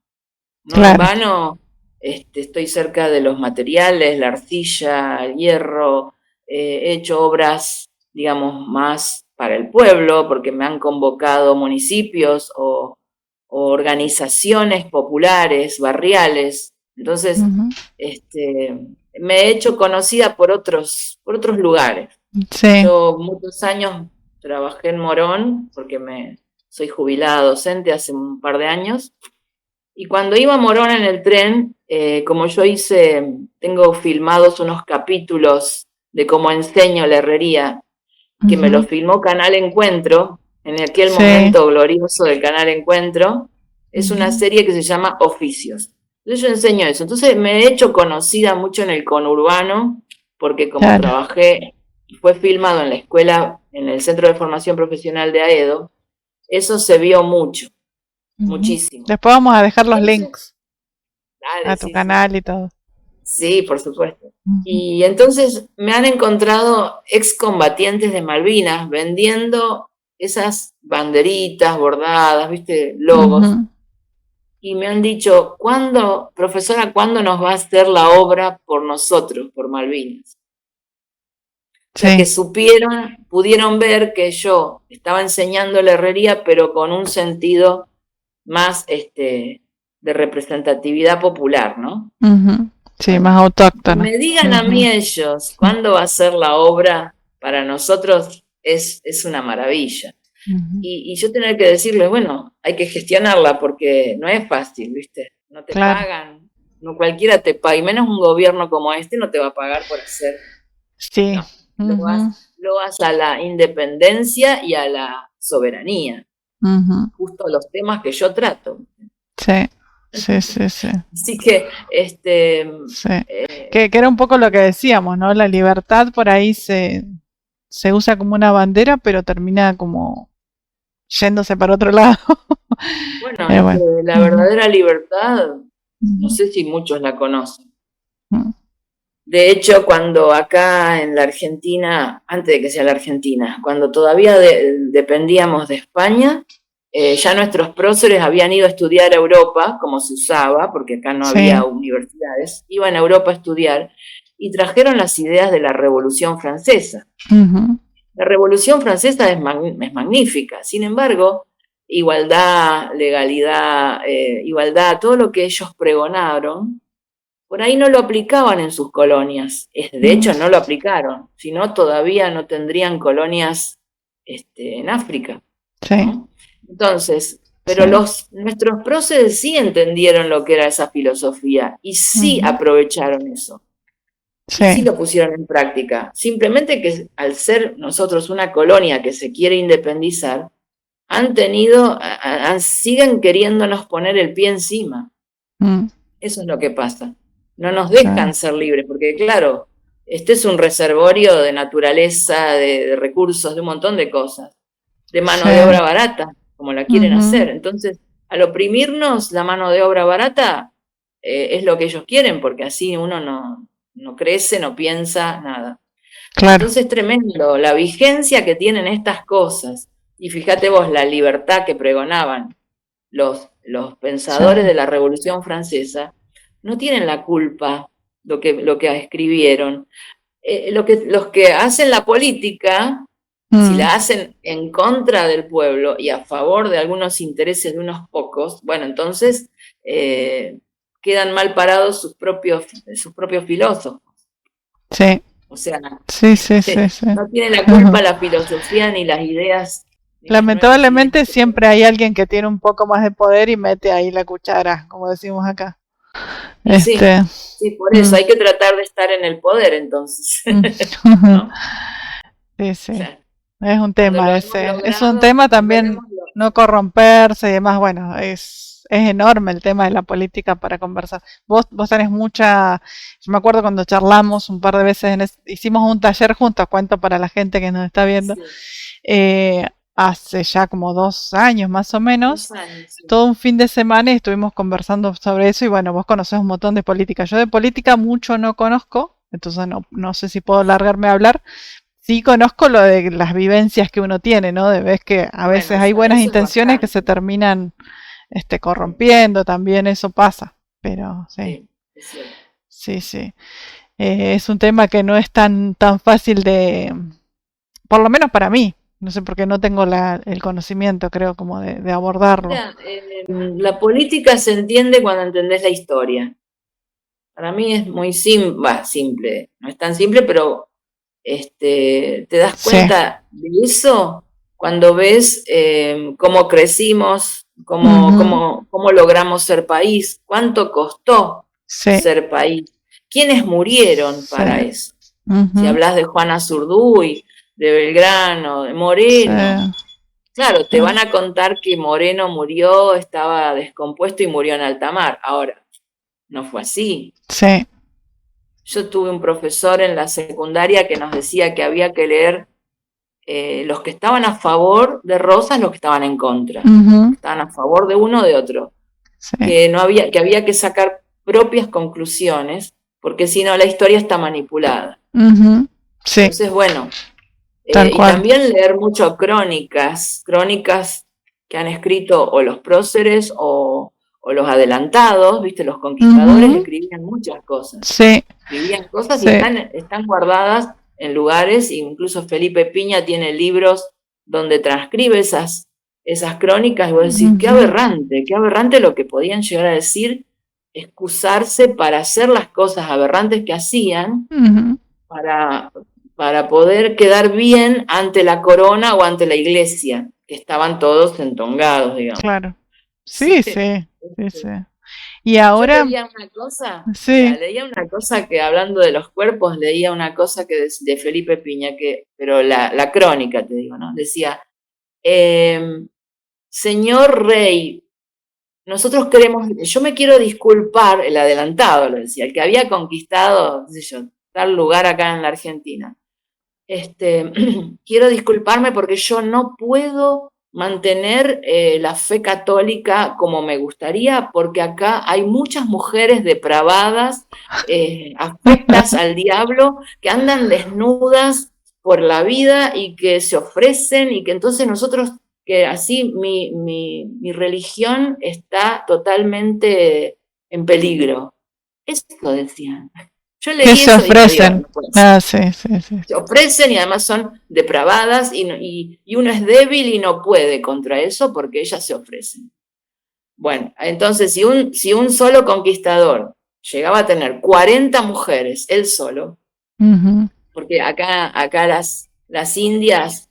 en Claro. vano estoy cerca de los materiales, la arcilla, el hierro, he hecho obras, digamos, más para el pueblo, porque me han convocado municipios o organizaciones populares, barriales. Entonces, Ujú. este, me he hecho conocida por otros lugares. Sí. Yo muchos años trabajé en Morón, porque soy jubilada docente hace un par de años, y cuando iba a Morón en el tren, como yo tengo filmados unos capítulos de cómo enseño la herrería, que me lo Ujú. filmó Canal Encuentro, en aquel Sí. momento glorioso del Canal Encuentro, es una Ujú. serie que se llama Oficios. Entonces yo enseño eso. Entonces me he hecho conocida mucho en el conurbano, porque como Claro. trabajé, fue filmado en la escuela, en el Centro de Formación Profesional de AEDO, eso se vio mucho, Ujú. muchísimo. Después vamos a dejar los Entonces, links dale, a tu sí, sí. canal y todo. Sí, por supuesto. Ujú. Y entonces me han encontrado excombatientes de Malvinas vendiendo esas banderitas bordadas, ¿viste? Logos. Ujú. Y me han dicho, profesora, ¿cuándo nos va a hacer la obra por nosotros, por Malvinas? O sea que Sí. pudieron ver que yo estaba enseñando la herrería, pero con un sentido más de representatividad popular, ¿no? Ujú. Sí, Bueno, más que autóctono. me digan a mí Ujú. ellos cuándo va a ser la obra para nosotros es una maravilla. Ujú. Y yo tener que decirles, bueno, hay que gestionarla porque no es fácil, ¿viste? No te Claro. pagan, no cualquiera te paga, y menos un gobierno como este no te va a pagar por hacer, Sí. no, Ujú. lo vas a la independencia y a la soberanía, Ujú. justo los temas que yo trato. Sí. Sí, sí, sí. Así que, Sí. Que era un poco lo que decíamos, ¿no? La libertad por ahí se usa como una bandera, pero termina como yéndose para otro lado. bueno, Pero es que bueno. la Ujú. verdadera libertad, no Ujú. sé si muchos la conocen. Ujú. De hecho, cuando acá en la Argentina, antes de que sea la Argentina, cuando todavía dependíamos de España, ya nuestros próceres habían ido a estudiar a Europa, como se usaba, porque acá no había Sí. universidades, iban a Europa a estudiar y trajeron las ideas de la Revolución Francesa. Ujú. La Revolución Francesa es magnífica, sin embargo, igualdad, legalidad, igualdad, todo lo que ellos pregonaron, por ahí no lo aplicaban en sus colonias. De Mm. hecho, no lo aplicaron, si no, todavía no tendrían colonias en África, Sí. ¿no? Entonces, pero Sí. nuestros próceres sí entendieron lo que era esa filosofía y sí Ujú. aprovecharon eso y sí Sí. lo pusieron en práctica. Simplemente que al ser nosotros una colonia que se quiere independizar, siguen queriéndonos poner el pie encima. Mm. Eso es lo que pasa. No nos Sí. dejan ser libres, porque claro, este es un reservorio de naturaleza, de recursos, de un montón de cosas, de mano de Sí. obra barata, como la quieren hacer. Ujú. Entonces, al oprimirnos la mano de obra barata, es lo que ellos quieren, porque así uno no crece, no piensa, nada. Claro. Entonces, tremendo la vigencia que tienen estas cosas. Y fíjate vos, la libertad que pregonaban los Sí. pensadores de la Revolución Francesa no tienen la culpa lo que escribieron. Los que hacen la política Si la hacen en contra del pueblo y a favor de algunos intereses de unos pocos, bueno, entonces quedan mal parados sus propios filósofos. Sí. O sea, Sí, sí, sí, sí. no tiene la culpa la filosofía ni las ideas. Ni lamentablemente las siempre hay alguien que tiene un poco más de poder y mete ahí la cuchara, como decimos acá. Sí, sí, por eso hay que tratar de estar en el poder, entonces. ¿No? Sí, sí. O sea, es un tema ese. Logrado, es un tema también no corromperse y demás. Bueno, es enorme el tema de la política para conversar. Vos tenés mucha. Yo me acuerdo cuando charlamos un par de veces, hicimos un taller juntos, cuento para la gente que nos está viendo. Sí. Hace ya como 2 años más o menos, 2 años, sí. Todo un fin de semana y estuvimos conversando sobre eso y bueno, vos conocés un montón de política. Yo de política mucho no conozco, entonces no sé si puedo largarme a hablar. Sí conozco lo de las vivencias que uno tiene, ¿no? De ves que a veces hay buenas intenciones que se terminan corrompiendo, también eso pasa, pero sí. Sí. Es un tema que no es tan fácil de, por lo menos para mí, no sé por qué no tengo el conocimiento, creo, como de abordarlo. Mira, la política se entiende cuando entendés la historia. Para mí es muy simple, no es tan simple, pero te das cuenta de eso cuando ves cómo crecimos, cómo logramos ser país, cuánto costó ser país, quiénes murieron para eso. Si hablas de Juana Zurduy, de Belgrano, de Moreno, claro, te van a contar que Moreno murió, estaba descompuesto y murió en alta mar. Ahora, no fue así. Sí. Yo tuve un profesor en la secundaria que nos decía que había que leer los que estaban a favor de Rosas, los que estaban en contra. Que estaban a favor de uno o de otro. Sí. Que había que sacar propias conclusiones, porque si no la historia está manipulada. Sí. Entonces, bueno, y también leer mucho crónicas que han escrito o los próceres o los adelantados, ¿viste? Los conquistadores escribían muchas cosas. Sí. Escribían cosas y están guardadas en lugares, incluso Felipe Piña tiene libros donde transcribe esas crónicas y vos decís, qué aberrante lo que podían llegar a decir, excusarse para hacer las cosas aberrantes que hacían para poder quedar bien ante la corona o ante la iglesia, que estaban todos entongados, digamos. Claro. Sí. Y ahora... Yo leía una cosa que, hablando de los cuerpos, leía una cosa que de Felipe Piña, pero la crónica, te digo, ¿no? Decía, señor rey, nosotros queremos, yo me quiero disculpar, el adelantado lo decía, el que había conquistado, qué sé yo, tal lugar acá en la Argentina. Quiero disculparme porque yo no puedo mantener la fe católica como me gustaría, porque acá hay muchas mujeres depravadas, afectas al diablo, que andan desnudas por la vida y que se ofrecen y que entonces nosotros, que así mi religión está totalmente en peligro. Eso decían. Yo leí se eso ofrecen. Y digo, pues, sí. Se ofrecen y además son depravadas y uno es débil y no puede contra eso porque ellas se ofrecen. Bueno, entonces si un solo conquistador llegaba a tener 40 mujeres, él solo, porque acá las indias,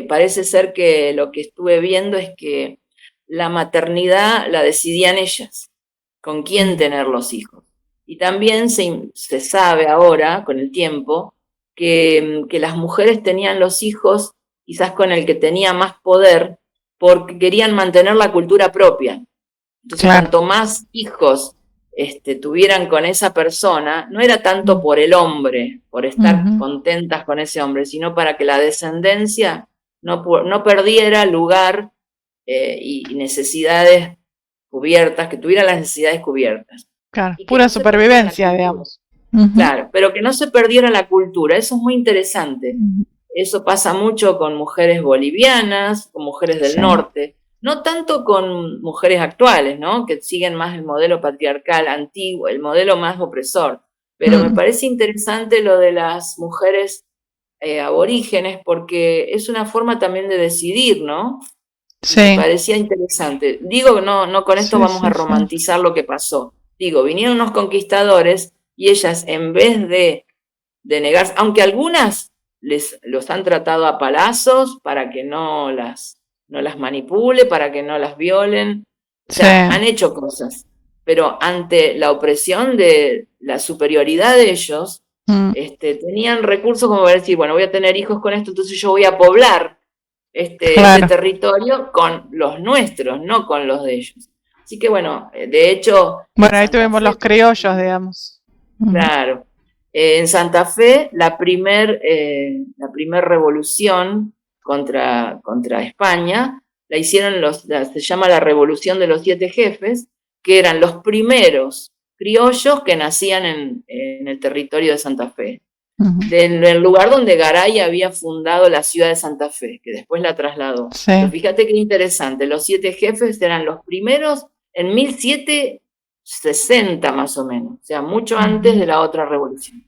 parece ser que lo que estuve viendo es que la maternidad la decidían ellas, con quién tener los hijos. Y también se sabe ahora, con el tiempo, que las mujeres tenían los hijos quizás con el que tenía más poder porque querían mantener la cultura propia. Entonces, cuanto más hijos tuvieran con esa persona, no era tanto por el hombre, por estar contentas con ese hombre, sino para que la descendencia no perdiera lugar y necesidades cubiertas, que tuviera las necesidades cubiertas. Claro, pura supervivencia, digamos. Claro, pero que no se perdiera la cultura, eso es muy interesante. Eso pasa mucho con mujeres bolivianas, con mujeres del norte, no tanto con mujeres actuales, ¿no? Que siguen más el modelo patriarcal antiguo, el modelo más opresor. Pero me parece interesante lo de las mujeres aborígenes, porque es una forma también de decidir, ¿no? Sí. Me parecía interesante. Digo, no con esto Sí, vamos a sí, sí. romantizar lo que pasó. Digo, vinieron unos conquistadores y ellas, en vez de negarse, aunque algunas los han tratado a palazos para que no las manipule, para que no las violen, o sea, Sí. han hecho cosas, pero ante la opresión de la superioridad de ellos, Mm, tenían recursos como para decir, bueno, voy a tener hijos con esto, entonces yo voy a poblar este claro. territorio con los nuestros, no con los de ellos. Así que bueno, de hecho, en Bueno, ahí Santa tuvimos Fe, los criollos, digamos. claro, en Santa Fe la primer revolución contra España la hicieron se llama la Revolución de los Siete Jefes, que eran los primeros criollos que nacían en el territorio de Santa Fe, del lugar donde Garay había fundado la ciudad de Santa Fe, que después la trasladó. Sí. Pero fíjate qué interesante, los siete jefes eran los primeros en 1760 más o menos, o sea, mucho antes de la otra revolución.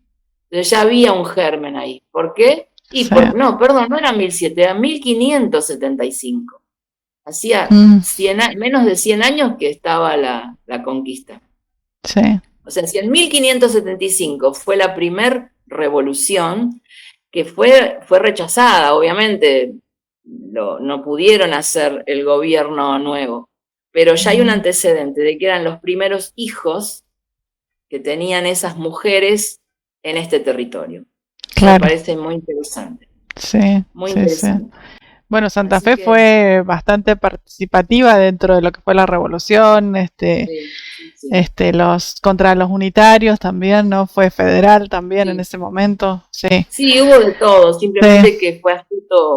Entonces ya había un germen ahí. ¿Por qué? Sí. No, perdón, no era 1700, era 1575. Hacía menos de 100 años que estaba la conquista. Sí. O sea, si en 1575 fue la primer revolución, que fue rechazada, obviamente, no pudieron hacer el gobierno nuevo, pero ya hay un antecedente de que eran los primeros hijos que tenían esas mujeres en este territorio. Claro. Me parece muy interesante. Sí. Muy Sí, interesante. sí. Bueno, Santa Así Fe que, fue bastante participativa dentro de lo que fue la revolución, sí. los contra los unitarios también, ¿no? Fue federal también en ese momento, sí. Sí, hubo de todo, simplemente que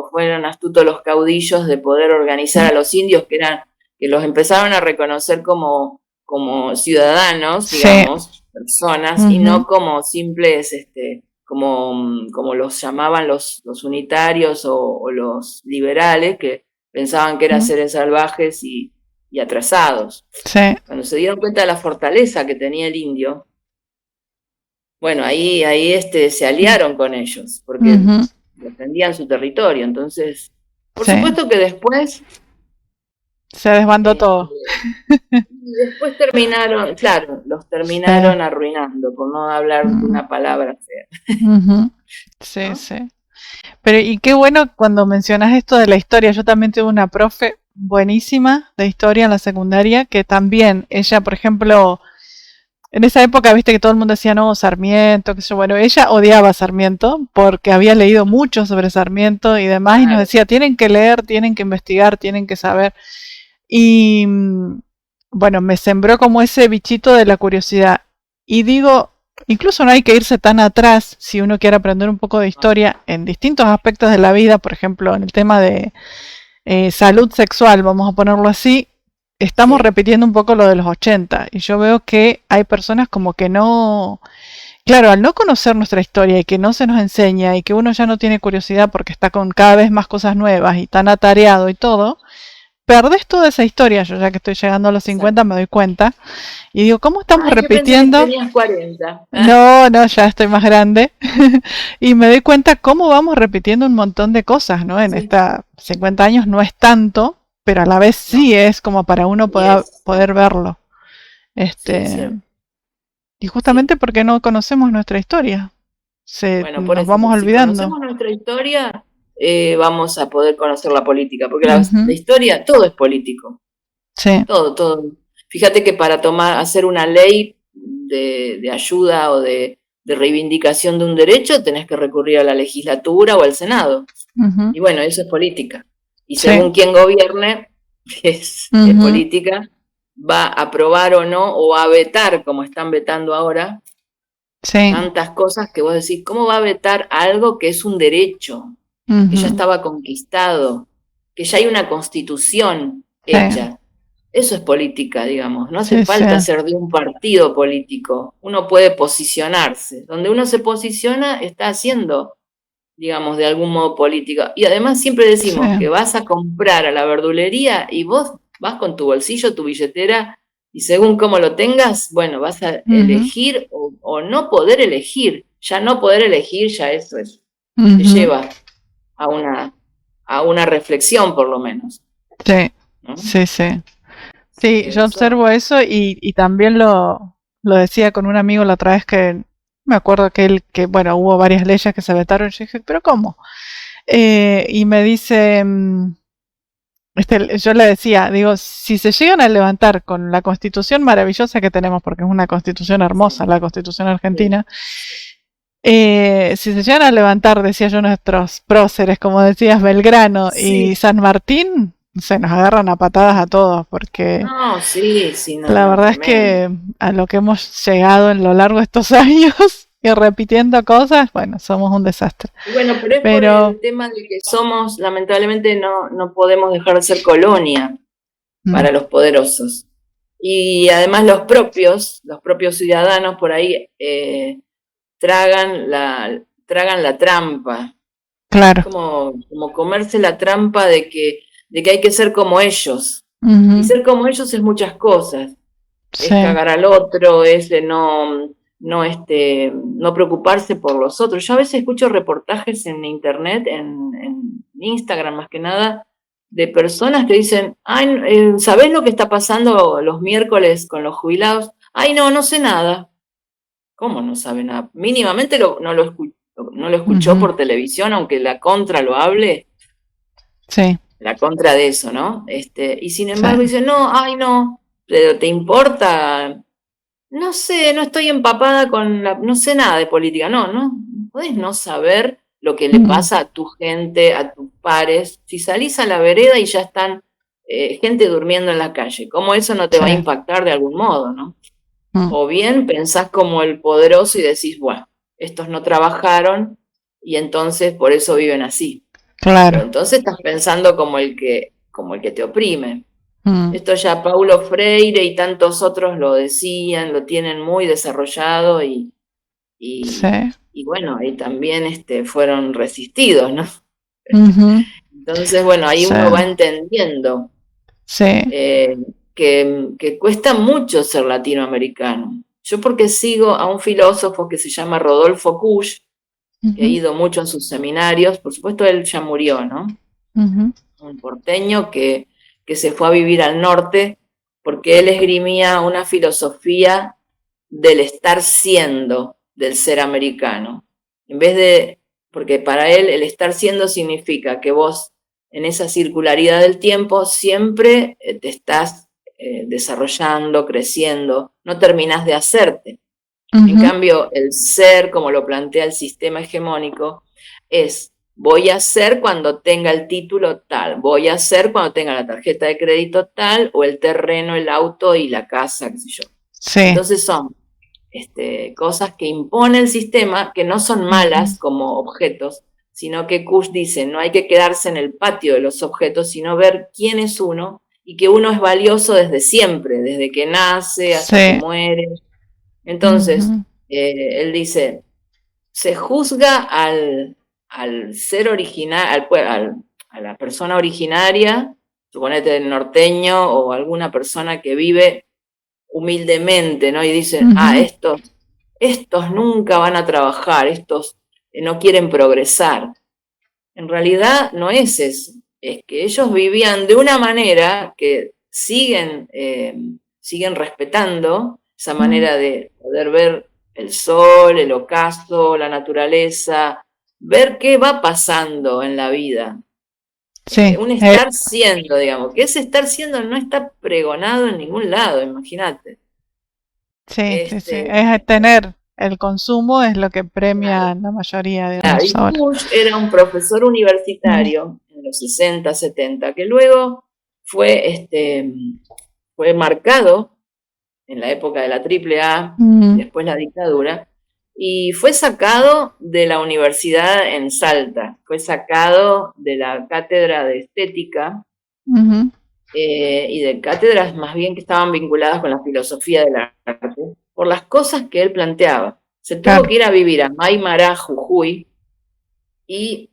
fueron astutos los caudillos de poder organizar a los indios que los empezaron a reconocer como ciudadanos, digamos, personas, y no como simples, como los llamaban los unitarios o los liberales, que pensaban que eran seres salvajes y atrasados. Sí. Cuando se dieron cuenta de la fortaleza que tenía el indio, bueno, ahí se aliaron con ellos, porque defendían su territorio. Entonces, por supuesto que después se desbandó todo. Después los terminaron arruinando, por no hablar de una palabra fea. Sí, ¿no? Sí. Pero y qué bueno cuando mencionas esto de la historia. Yo también tuve una profe buenísima de historia en la secundaria, que también, ella, por ejemplo, en esa época, viste que todo el mundo decía, no, Sarmiento, qué sé yo. Bueno, ella odiaba a Sarmiento porque había leído mucho sobre Sarmiento y demás, y nos decía, tienen que leer, tienen que investigar, tienen que saber. Y bueno, me sembró como ese bichito de la curiosidad. Y digo, incluso no hay que irse tan atrás si uno quiere aprender un poco de historia en distintos aspectos de la vida, por ejemplo, en el tema de salud sexual, vamos a ponerlo así. Estamos repitiendo un poco lo de los 80 y yo veo que hay personas como que no, claro, al no conocer nuestra historia y que no se nos enseña y que uno ya no tiene curiosidad porque está con cada vez más cosas nuevas y tan atareado y todo, perdés toda esa historia. Yo ya que estoy llegando a los 50 me doy cuenta y digo, ¿cómo estamos repitiendo? Yo pensé que tenías 40. No, ya estoy más grande y me doy cuenta cómo vamos repitiendo un montón de cosas, ¿no? En esta 50 años no es tanto, pero a la vez sí es como para uno poder verlo. Y justamente porque no conocemos nuestra historia, nos vamos olvidando. Si conocemos nuestra historia, vamos a poder conocer la política, porque la historia, todo es político. Sí. Todo. Fíjate que para hacer una ley de ayuda o de reivindicación de un derecho, tenés que recurrir a la legislatura o al Senado. Y bueno, eso es política. Y según quien gobierne, es política, va a aprobar o no, o a vetar, como están vetando ahora, tantas cosas que vos decís, ¿cómo va a vetar algo que es un derecho, que ya estaba conquistado, que ya hay una constitución hecha? Eso es política, digamos. No hace falta ser de un partido político. Uno puede posicionarse. Donde uno se posiciona, está haciendo, digamos, de algún modo política. Y además siempre decimos que vas a comprar a la verdulería y vos vas con tu bolsillo, tu billetera, y según cómo lo tengas, bueno, vas a elegir o no poder elegir. Ya no poder elegir, ya eso es te Ujú. lleva a una reflexión por lo menos, Sí, ¿no? sí, sí. Sí, yo Eso, observo eso y también lo decía con un amigo la otra vez que me acuerdo que bueno, hubo varias leyes que se vetaron. Yo dije, ¿pero cómo? Y me dice, yo le decía, digo, si se llegan a levantar con la constitución maravillosa que tenemos, porque es una constitución hermosa, sí, la constitución sí, argentina, si se llegan a levantar, decía yo, nuestros próceres, como decías, Belgrano y sí, San Martín, se nos agarran a patadas a todos, porque no, sí, sí, no, la no, verdad es tremendo. que a lo que hemos llegado en lo largo de estos años y repitiendo cosas, bueno, somos un desastre. Y bueno, pero es por Pero, el tema de que somos, lamentablemente no podemos dejar de ser colonia mm, para los poderosos. Y además los propios ciudadanos por ahí tragan la trampa. Es claro, como comerse la trampa de que hay que ser como ellos. Y ujú, ser como ellos es muchas cosas. Es sí, cagar al otro, es de no preocuparse por los otros. Yo a veces escucho reportajes en internet, en Instagram más que nada, de personas que dicen, ay, ¿sabés lo que está pasando los miércoles con los jubilados? Ay, no sé nada. ¿Cómo no sabe nada? Mínimamente no lo escuchó ujú, por televisión, aunque la contra lo hable, sí, la contra de eso, ¿no? Y sin sí, embargo dice, no, ay, no, pero ¿te importa? No sé, no estoy empapada no sé nada de política, no podés no saber lo que le mm, pasa a tu gente, a tus pares. Si salís a la vereda y ya están gente durmiendo en la calle, ¿cómo eso no te va a sí, impactar de algún modo, no? mm, O bien pensás como el poderoso y decís, bueno, estos no trabajaron y entonces por eso viven así. Pero claro, entonces estás pensando como el que te oprime. mm, Esto ya Paulo Freire y tantos otros lo decían, lo tienen muy desarrollado sí, y, y bueno, ahí también fueron resistidos, ¿no? ujú, Entonces, bueno, ahí sí, uno va entendiendo sí, eh, que cuesta mucho ser latinoamericano. Yo porque sigo a un filósofo que se llama Rodolfo Kusch, que he ujú, ido mucho en sus seminarios, por supuesto él ya murió, ¿no? ujú, Un porteño que se fue a vivir al norte porque él esgrimía una filosofía del estar siendo, del ser americano. En vez de, porque para él el estar siendo significa que vos en esa circularidad del tiempo siempre te estás desarrollando, creciendo, no terminás de hacerte. En ujú, cambio, el ser, como lo plantea el sistema hegemónico, es voy a ser cuando tenga el título tal, voy a ser cuando tenga la tarjeta de crédito tal, o el terreno, el auto y la casa, qué sé yo. sí, Entonces son cosas que impone el sistema, que no son ujú, malas como objetos, sino que Kush dice, no hay que quedarse en el patio de los objetos, sino ver quién es uno y que uno es valioso desde siempre, desde que nace hasta que sí, muere. Entonces, ujú, él dice, se juzga al ser original, a la persona originaria, suponete el norteño o alguna persona que vive humildemente, ¿no? Y dicen, ujú, estos nunca van a trabajar, estos no quieren progresar. En realidad no es eso, es que ellos vivían de una manera que siguen respetando esa mm, manera de poder ver el sol, el ocaso, la naturaleza, ver qué va pasando en la vida. sí, Un estar siendo, digamos, que ese estar siendo no está pregonado en ningún lado, imagínate. sí, sí, sí, Este, es tener el consumo es lo que claro, premia la mayoría, claro. digamos, Y ahora. Bush era un profesor Mm, universitario en los 60, 70, que luego fue, fue marcado en la época de la AAA y mm, después la dictadura, y fue sacado de la universidad en Salta, fue sacado de la cátedra de estética ujú, y de cátedras más bien que estaban vinculadas con la filosofía del arte, por las cosas que él planteaba. Se tuvo claro, que ir a vivir a Maimará, Jujuy, y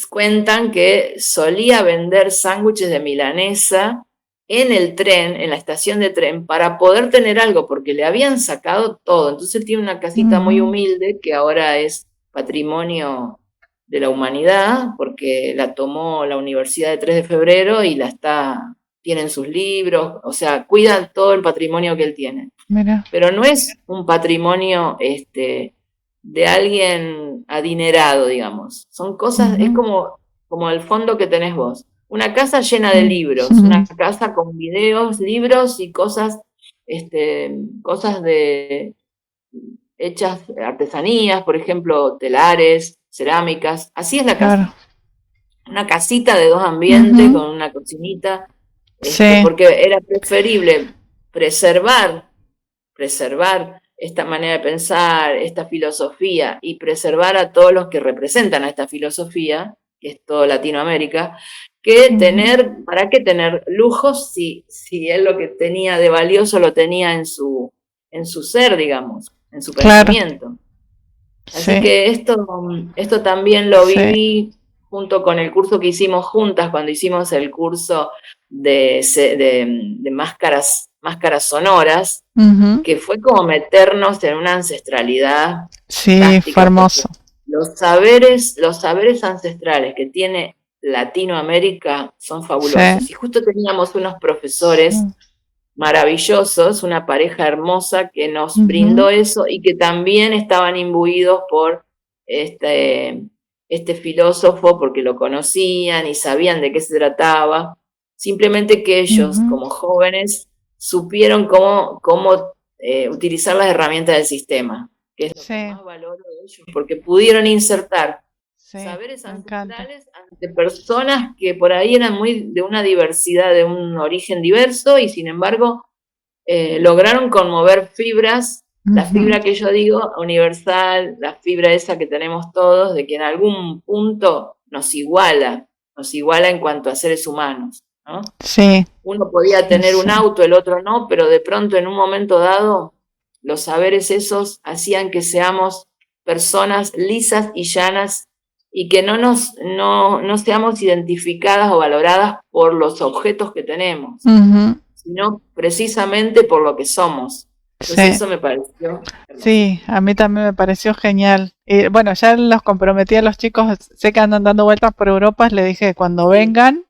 cuentan que solía vender sándwiches de milanesa en el tren, en la estación de tren, para poder tener algo, porque le habían sacado todo. Entonces él tiene una casita muy ujú, humilde que ahora es patrimonio de la humanidad, porque la tomó la Universidad de 3 de Febrero y tienen sus libros, o sea, cuidan todo el patrimonio que él tiene. Mira. Pero no es un patrimonio de alguien adinerado, digamos. Son cosas, es como el fondo que tenés vos. Una casa llena de libros, una casa con videos, libros y cosas, cosas hechas, artesanías, por ejemplo, telares, cerámicas. Así es la casa. Claro. Una casita de 2 ambientes con una cocinita, Sí. porque era preferible preservar esta manera de pensar, esta filosofía, y preservar a todos los que representan a esta filosofía, que es todo Latinoamérica, que ¿para qué tener lujos si él lo que tenía de valioso lo tenía en su ser, digamos, en su pensamiento? Así que esto también lo viví junto con el curso que hicimos juntas, cuando hicimos el curso de máscaras sonoras, que fue como meternos en una ancestralidad. Sí, fue hermoso. Los saberes ancestrales que tiene Latinoamérica son fabulosos. Sí. Y justo teníamos unos profesores maravillosos, una pareja hermosa que nos brindó eso y que también estaban imbuidos por este filósofo, porque lo conocían y sabían de qué se trataba. Simplemente que ellos, como jóvenes, supieron cómo utilizar las herramientas del sistema, que es lo que más valoro de ellos, porque pudieron insertar saberes ancestrales ante personas que por ahí eran de una diversidad, de un origen diverso, y sin embargo lograron conmover fibras, la fibra que yo digo, universal, la fibra esa que tenemos todos, de que en algún punto nos iguala en cuanto a seres humanos, ¿no? Sí. Uno podía tener un auto, el otro no, pero de pronto en un momento dado, los saberes esos hacían que seamos personas lisas y llanas, y que no seamos identificadas o valoradas por los objetos que tenemos, sino precisamente por lo que somos. Entonces eso me pareció hermoso. Sí, a mí también me pareció genial. Bueno, ya los comprometí a los chicos, sé que andan dando vueltas por Europa, les dije que cuando vengan,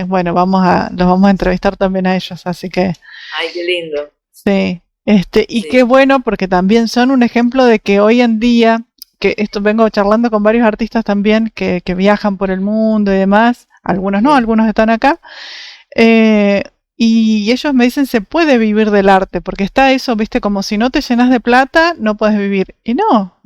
bueno, los vamos a entrevistar también a ellos, así que... Ay, qué lindo. Sí, y qué bueno, porque también son un ejemplo de que hoy en día, que esto vengo charlando con varios artistas también que viajan por el mundo y demás, algunos no, algunos están acá, y ellos me dicen se puede vivir del arte, porque está eso, viste, como si no te llenas de plata, no puedes vivir. Y no,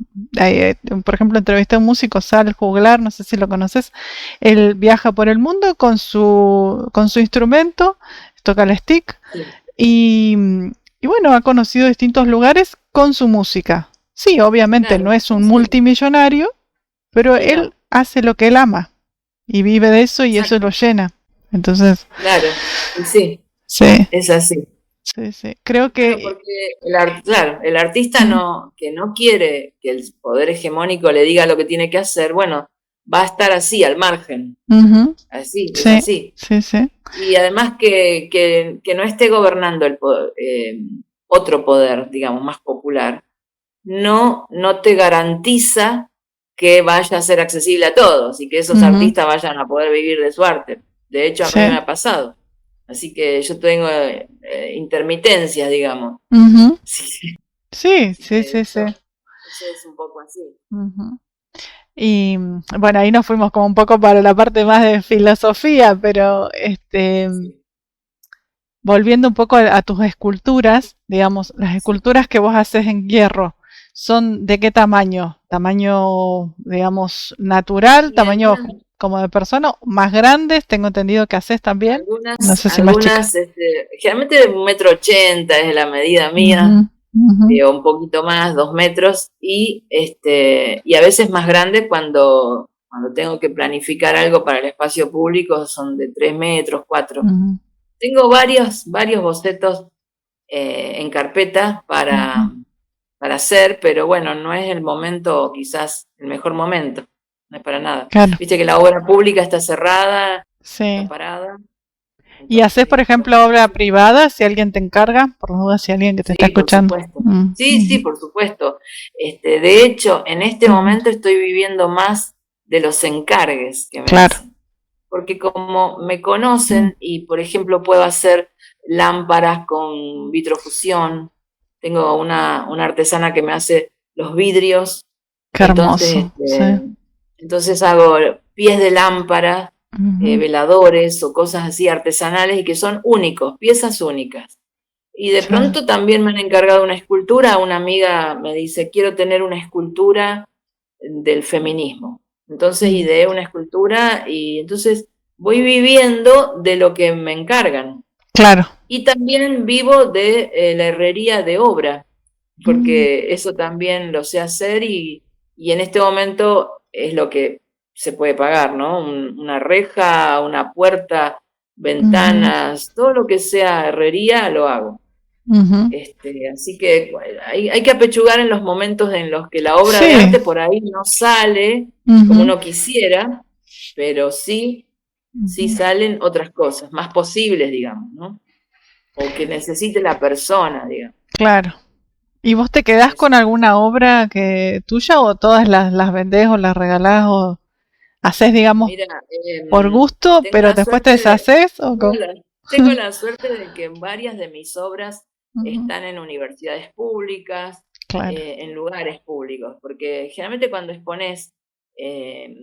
por ejemplo, entrevisté a un músico, Sal Juglar, no sé si lo conoces, él viaja por el mundo con su instrumento, toca el stick, y bueno, ha conocido distintos lugares con su música. Sí, obviamente no es un multimillonario, pero él hace lo que él ama y vive de eso y eso lo llena. Entonces, claro, sí, es así. Sí. Creo que... porque el artista que no quiere que el poder hegemónico le diga lo que tiene que hacer, bueno, va a estar así, al margen. Así, es así. Sí. Y además que no esté gobernando el poder, otro poder, digamos, más popular, no te garantiza que vaya a ser accesible a todos y que esos artistas vayan a poder vivir de su arte. De hecho, a mí me ha pasado. Así que yo tengo intermitencias, digamos. Sí. Eso es un poco así. Y bueno, ahí nos fuimos como un poco para la parte más de filosofía, pero volviendo un poco a tus esculturas, digamos, las esculturas que vos haces en hierro, ¿son de qué tamaño? ¿Tamaño, digamos, natural? ¿Tamaño como de persona? ¿Más grandes? Tengo entendido que haces también. No sé si más chicas. Generalmente de 1,80 m es la medida mía. O un poquito más, 2 metros, y a veces más grande cuando tengo que planificar algo para el espacio público, son de 3 metros, 4. Tengo varios bocetos en carpeta para hacer, pero bueno, no es el momento, quizás el mejor momento, no es para nada. Claro. Viste que la obra pública está cerrada, está parada. ¿Y haces, por Entonces, ejemplo, obra privada si alguien te encarga? Por las dudas, si alguien que te está sí, por escuchando. supuesto. Sí, sí, por supuesto. De hecho, en este momento estoy viviendo más de los encargues que me Claro. hacen. Porque como me conocen y, por ejemplo, puedo hacer lámparas con vitrofusión, tengo una artesana que me hace los vidrios, Qué entonces, hermoso. Sí. entonces hago pies de lámpara, veladores o cosas así artesanales y que son únicos, piezas únicas. Y de Sí. pronto también me han encargado una escultura, una amiga me dice, quiero tener una escultura del feminismo. Entonces ideé una escultura y entonces voy viviendo de lo que me encargan. Claro. Y también vivo de la herrería de obra, porque eso también lo sé hacer y en este momento es lo que se puede pagar, ¿no? Una reja, una puerta, ventanas, todo lo que sea herrería lo hago. Así que hay que apechugar en los momentos en los que la obra de Sí. arte por ahí no sale como uno quisiera, pero sí salen otras cosas, más posibles, digamos, ¿no? O que necesite la persona, digamos. Claro. ¿Y vos te quedás Eso. con alguna obra que tuya o todas las vendés o las regalás o haces, digamos, Mira, por gusto, tengo pero la después te suerte de, deshaces o tengo cómo? la, tengo la suerte de que varias de mis obras Ujú. están en universidades públicas, Claro. en lugares públicos, porque generalmente cuando expones eh,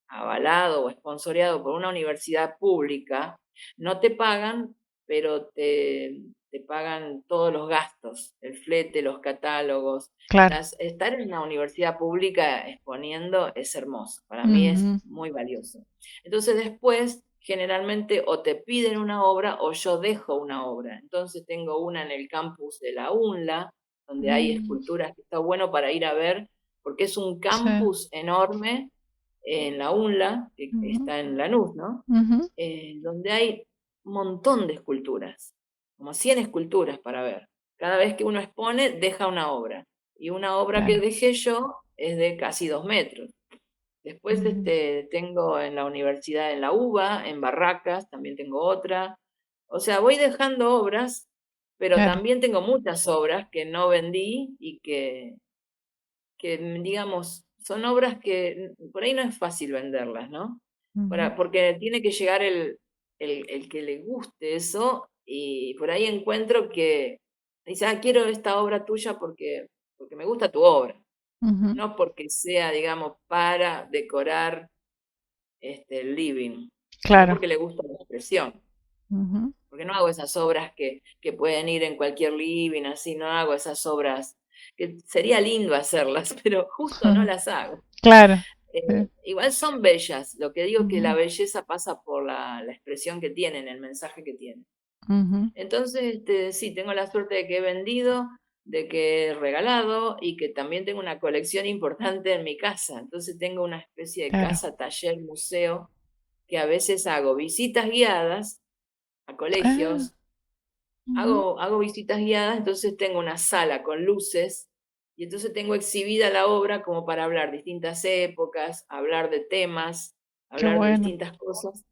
avalado o esponsoreado por una universidad pública, no te pagan, pero te pagan todos los gastos, el flete, los catálogos. Claro. Estar en una universidad pública exponiendo es hermoso, para mí es Ujú. muy valioso. Entonces después, generalmente o te piden una obra o yo dejo una obra. Entonces tengo una en el campus de la UNLA, donde hay esculturas que está bueno para ir a ver, porque es un Sí. campus enorme en la UNLA, que está en Lanús, ¿no? Ujú. Donde hay un montón de esculturas, como 100 esculturas para ver. Cada vez que uno expone, deja una obra. Y una obra que Claro. dejé yo es de casi 2 metros. Después tengo en la universidad, en la UBA, en Barracas, también tengo otra. O sea, voy dejando obras, pero Claro. también tengo muchas obras que no vendí y que digamos, son obras que por ahí no es fácil venderlas, ¿no? Ujú. Porque tiene que llegar el que le guste eso y por ahí encuentro que dice, quiero esta obra tuya porque me gusta tu obra, Ujú. no porque sea, digamos, para decorar el living, sino Claro. porque le gusta la expresión. Ujú. Porque no hago esas obras que pueden ir en cualquier living, así, no hago esas obras que sería lindo hacerlas, pero justo no las hago. Claro. Sí. Igual son bellas, lo que digo es que la Ujú. belleza pasa por la expresión que tienen, el mensaje que tienen. Ujú. Entonces, sí, tengo la suerte de que he vendido, de que he regalado y que también tengo una colección importante en mi casa. Entonces tengo una especie de Claro. casa, taller, museo, que a veces hago visitas guiadas a Ah. colegios. Ujú. Hago visitas guiadas, entonces tengo una sala con luces y entonces tengo exhibida la obra como para hablar distintas épocas, hablar de temas, Qué hablar de bueno. distintas cosas.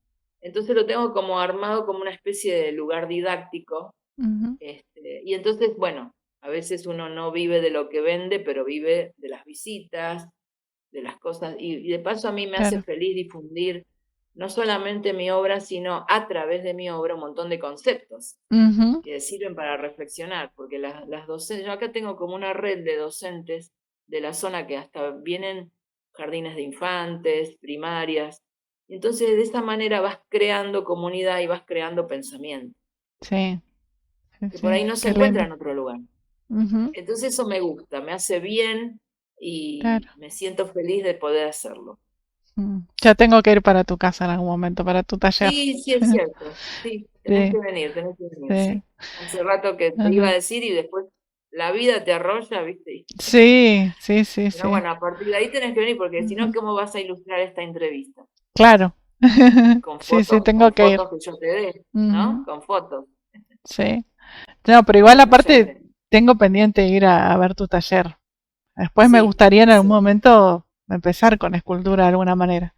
Entonces lo tengo como armado como una especie de lugar didáctico. Ujú. Y entonces, bueno, a veces uno no vive de lo que vende, pero vive de las visitas, de las cosas. Y de paso a mí me hace Claro. feliz difundir no solamente mi obra, sino a través de mi obra un montón de conceptos Ujú. que sirven para reflexionar, porque las docentes, yo acá tengo como una red de docentes de la zona que hasta vienen jardines de infantes, primarias, y entonces de esa manera vas creando comunidad y vas creando pensamiento, Sí. Sí, que por ahí sí. no se Qué encuentra lindo. en otro lugar. Ujú. Entonces eso me gusta, me hace bien Claro. y me siento feliz de poder hacerlo. Ya tengo que ir para tu casa en algún momento, para tu taller. Sí, sí es cierto, sí, Sí, tenés que venir, sí. sí. Hace rato que te iba a Ajá. decir y después la vida te arrolla, ¿viste? Sí, sí, sí, Pero sí. bueno, a partir de ahí tenés que venir, porque si no, Ujú. ¿cómo vas a ilustrar esta entrevista? Claro. Sí, sí, Con tengo que ir. fotos que yo te dé, ¿no? Ujú. Con fotos. Sí. No, pero igual Bueno, aparte tengo pendiente ir a ver tu taller. Después me sí, gustaría en algún sí. momento empezar con escultura de alguna manera.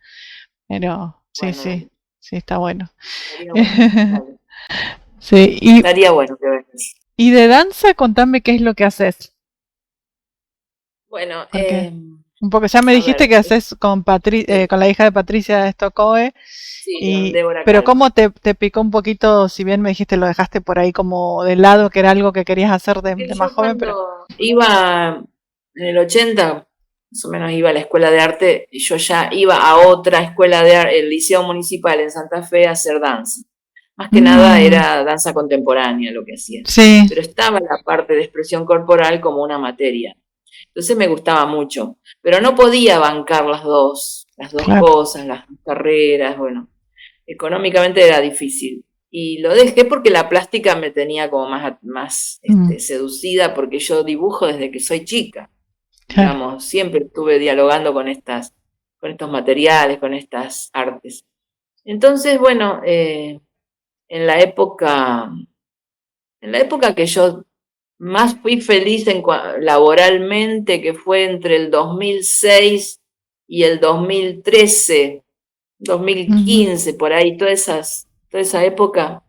Pero sí, Bueno, sí, dale, sí, está bueno. estaría bueno. Dale. Sí, Estaría bueno que vengas. y de danza, contame qué es lo que haces. Bueno, Porque un poco, ya me a dijiste ver, que haces con sí, con la hija de Patricia Stokoe, sí, con Débora pero Calvo. ¿cómo te picó un poquito, si bien me dijiste lo dejaste por ahí como de lado, que era algo que querías hacer Que de más yo joven, pero... cuando iba en el 80, más o menos iba a la escuela de arte, y yo ya iba a otra escuela de arte, el Liceo Municipal en Santa Fe, a hacer danza. Más que nada Mm, era danza contemporánea lo que hacía. sí, Pero estaba la parte de expresión corporal como una materia. Entonces me gustaba mucho, pero no podía bancar las dos claro. cosas, las dos carreras, bueno, económicamente era difícil. Y lo dejé porque la plástica me tenía como más Mm, seducida, porque yo dibujo desde que soy chica. claro. Digamos, siempre estuve dialogando con estos materiales, con estas artes. Entonces, bueno, en la época, en la época que yo más fui feliz laboralmente, que fue entre el 2006 y el 2013, Ujú, 2015, por ahí, toda esa época,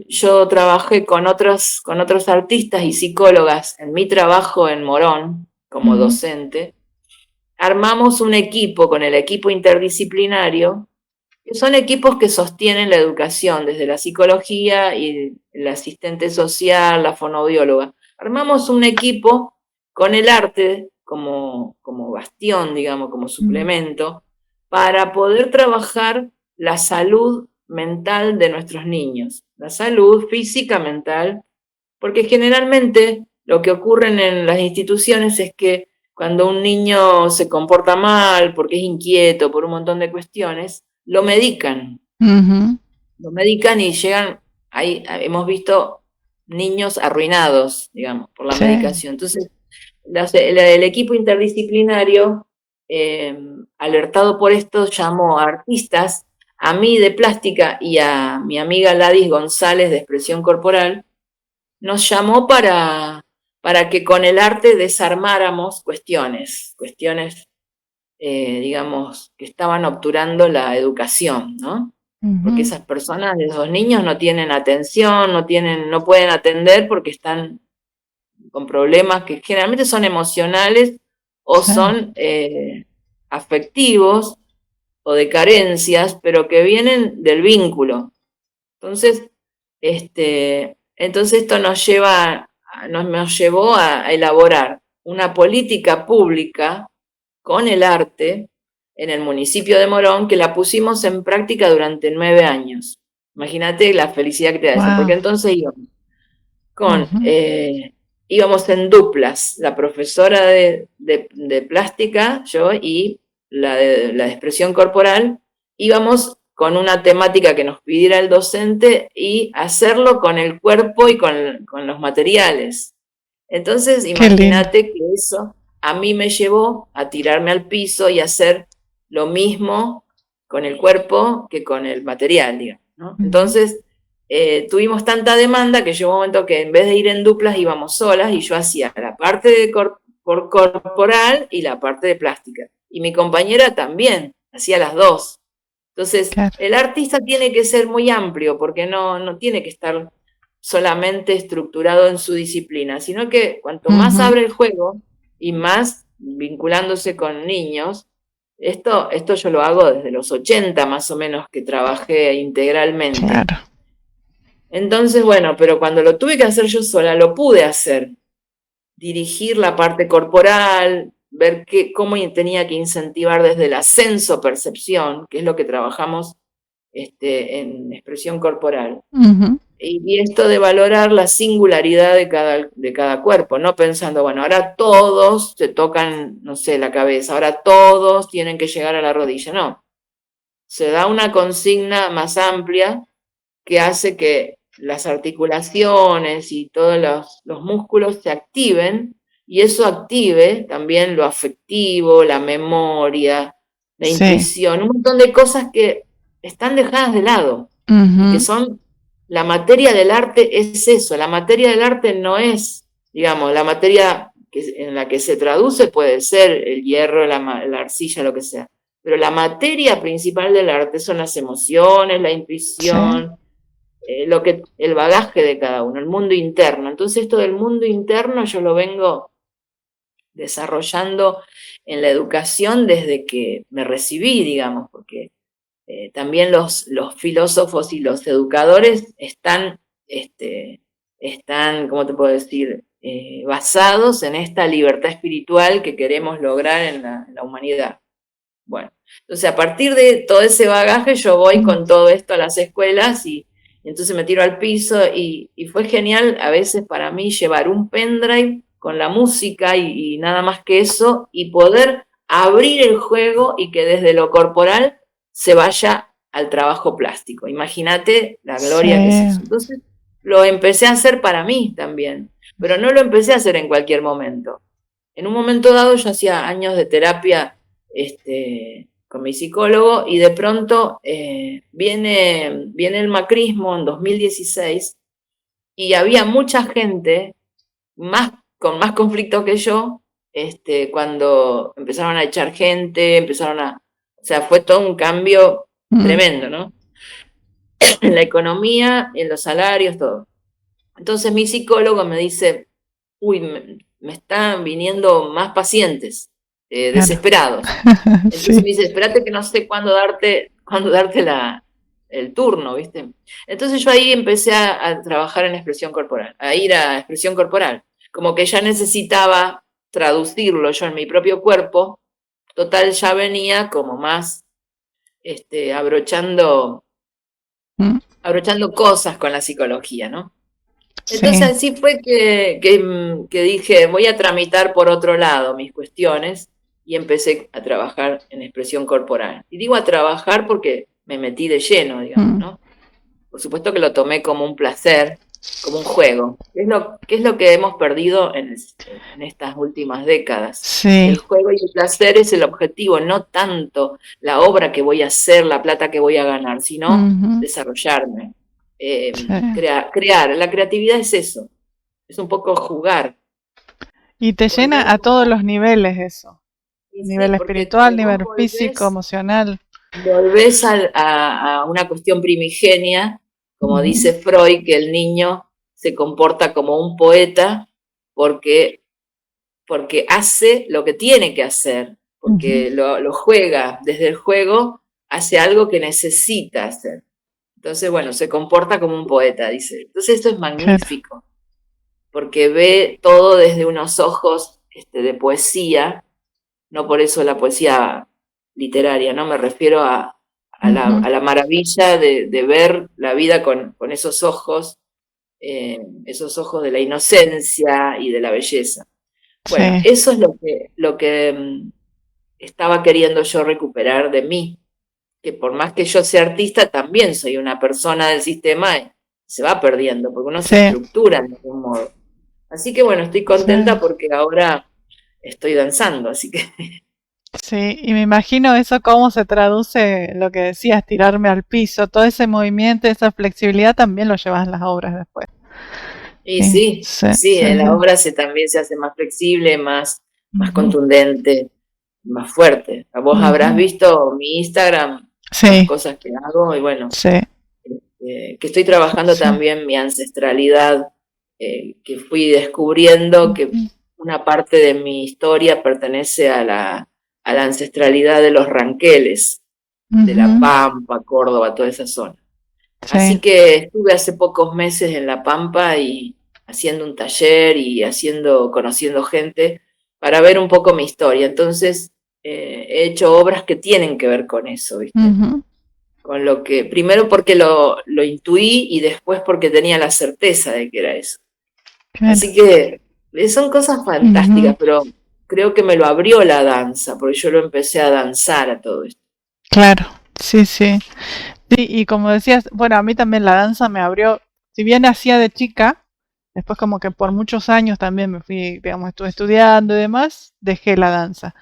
yo trabajé con otros artistas y psicólogas en mi trabajo en Morón como ujú, docente. Armamos un equipo con el equipo interdisciplinario, que son equipos que sostienen la educación, desde la psicología y el asistente social, la fonoaudióloga. Armamos un equipo con el arte como bastión, digamos, como mm, suplemento, para poder trabajar la salud mental de nuestros niños, la salud física, mental, porque generalmente lo que ocurre en las instituciones es que cuando un niño se comporta mal, porque es inquieto, por un montón de cuestiones, ujú, lo medican y llegan, ahí hemos visto niños arruinados, digamos, por la sí, medicación. Entonces, el equipo interdisciplinario, alertado por esto, llamó a artistas, a mí de plástica y a mi amiga Ladis González de expresión corporal, nos llamó para que con el arte desarmáramos cuestiones, digamos, que estaban obturando la educación, ¿no? Porque ujú, esas personas, esos niños no tienen atención, no pueden atender porque están con problemas que generalmente son emocionales o sí, son afectivos o de carencias, pero que vienen del vínculo. Entonces, entonces esto nos llevó a elaborar una política pública con el arte en el municipio de Morón, que la pusimos en práctica durante 9 años. Imagínate la felicidad que te da eso, porque wow, entonces con, ujú, íbamos en duplas, la profesora de plástica, yo, y la de expresión corporal, íbamos con una temática que nos pidiera el docente y hacerlo con el cuerpo y con los materiales. Entonces, qué lindo. imagínate que eso a mí me llevó a tirarme al piso y hacer lo mismo con el cuerpo que con el material, digamos, ¿no? Ujú, Entonces, tuvimos tanta demanda que llegó un momento que en vez de ir en duplas íbamos solas y yo hacía la parte por corporal y la parte de plástica. Y mi compañera también hacía las dos. Entonces, claro. el artista tiene que ser muy amplio porque no tiene que estar solamente estructurado en su disciplina, sino que cuanto más Ujú, abre el juego y más vinculándose con niños, esto yo lo hago desde los 80 más o menos que trabajé integralmente. claro. Entonces, bueno, pero cuando lo tuve que hacer yo sola, lo pude hacer. Dirigir la parte corporal, ver cómo tenía que incentivar desde el ascenso percepción, que es lo que trabajamos en expresión corporal. Ujú, Y esto de valorar la singularidad de cada cuerpo, no pensando, bueno, ahora todos se tocan, no sé, la cabeza, ahora todos tienen que llegar a la rodilla. No, se da una consigna más amplia que hace que las articulaciones y todos los músculos se activen y eso active también lo afectivo, la memoria, la sí, intuición, un montón de cosas que están dejadas de lado y que ujú, son, la materia del arte es eso, la materia del arte no es, digamos, la materia en la que se traduce puede ser el hierro, la arcilla, lo que sea, pero la materia principal del arte son las emociones, la sí, intuición, el bagaje de cada uno, el mundo interno. Entonces esto del mundo interno yo lo vengo desarrollando en la educación desde que me recibí, digamos, porque también los filósofos y los educadores están, ¿cómo te puedo decir?, basados en esta libertad espiritual que queremos lograr en la humanidad. Bueno, entonces a partir de todo ese bagaje yo voy con todo esto a las escuelas y entonces me tiro al piso y fue genial a veces para mí llevar un pendrive con la música y nada más que eso y poder abrir el juego y que desde lo corporal se vaya al trabajo plástico. Imagínate la gloria que es eso. Entonces lo empecé a hacer para mí también, pero no lo empecé a hacer en cualquier momento. En un momento dado yo hacía años de terapia con mi psicólogo y de pronto viene el macrismo en 2016 y había mucha gente con más conflictos que yo cuando empezaron a echar gente, o sea, fue todo un cambio tremendo, ¿no? En la economía, en los salarios, todo. Entonces mi psicólogo me dice, uy, me están viniendo más pacientes. Desesperados. Entonces me dice, espérate que no sé cuándo darte el turno, ¿viste? Entonces yo ahí empecé a trabajar en expresión corporal, a ir a expresión corporal, como que ya necesitaba traducirlo yo en mi propio cuerpo, total ya venía como más abrochando cosas con la psicología, ¿no? Entonces así fue que dije, voy a tramitar por otro lado mis cuestiones y empecé a trabajar en expresión corporal. Y digo a trabajar porque me metí de lleno, digamos, ¿no? Por supuesto que lo tomé como un placer, como un juego. ¿Qué es lo que hemos perdido en estas últimas décadas? Sí. El juego y el placer es el objetivo, no tanto la obra que voy a hacer, la plata que voy a ganar, sino desarrollarme. Crear. La creatividad es eso, es un poco jugar. Y te llena a todos los niveles eso. Nivel espiritual, nivel físico, emocional. Volvés a una cuestión primigenia, como dice Freud, que el niño se comporta como un poeta porque hace lo que tiene que hacer, porque lo juega, desde el juego hace algo que necesita hacer. Entonces, bueno, se comporta como un poeta, dice. Entonces esto es magnífico, porque ve todo desde unos ojos de poesía, no por eso la poesía literaria, ¿no? Me refiero a la maravilla de ver la vida con esos ojos de la inocencia y de la belleza. Bueno, eso es lo que estaba queriendo yo recuperar de mí, que por más que yo sea artista, también soy una persona del sistema y se va perdiendo, porque uno se estructura de algún modo. Así que bueno, estoy contenta porque ahora estoy danzando, así que... Sí, y me imagino eso cómo se traduce, lo que decías, tirarme al piso, todo ese movimiento, esa flexibilidad también lo llevas en las obras después. Y sí, en la obra también se hace más flexible, más contundente, más fuerte. Vos habrás visto mi Instagram, las cosas que hago, y bueno, que estoy trabajando también mi ancestralidad, que fui descubriendo que una parte de mi historia pertenece a la ancestralidad de los ranqueles, de La Pampa, Córdoba, toda esa zona. Así que estuve hace pocos meses en La Pampa y haciendo un taller y conociendo gente para ver un poco mi historia. Entonces he hecho obras que tienen que ver con eso, ¿viste? Con lo que, primero porque lo intuí y después porque tenía la certeza de que era eso. Claro. Así que son cosas fantásticas, pero creo que me lo abrió la danza, porque yo lo empecé a danzar a todo esto. Claro, sí. Sí, y como decías, bueno, a mí también la danza me abrió, si bien hacía de chica, después como que por muchos años también me fui, digamos, estuve estudiando y demás, dejé la danza.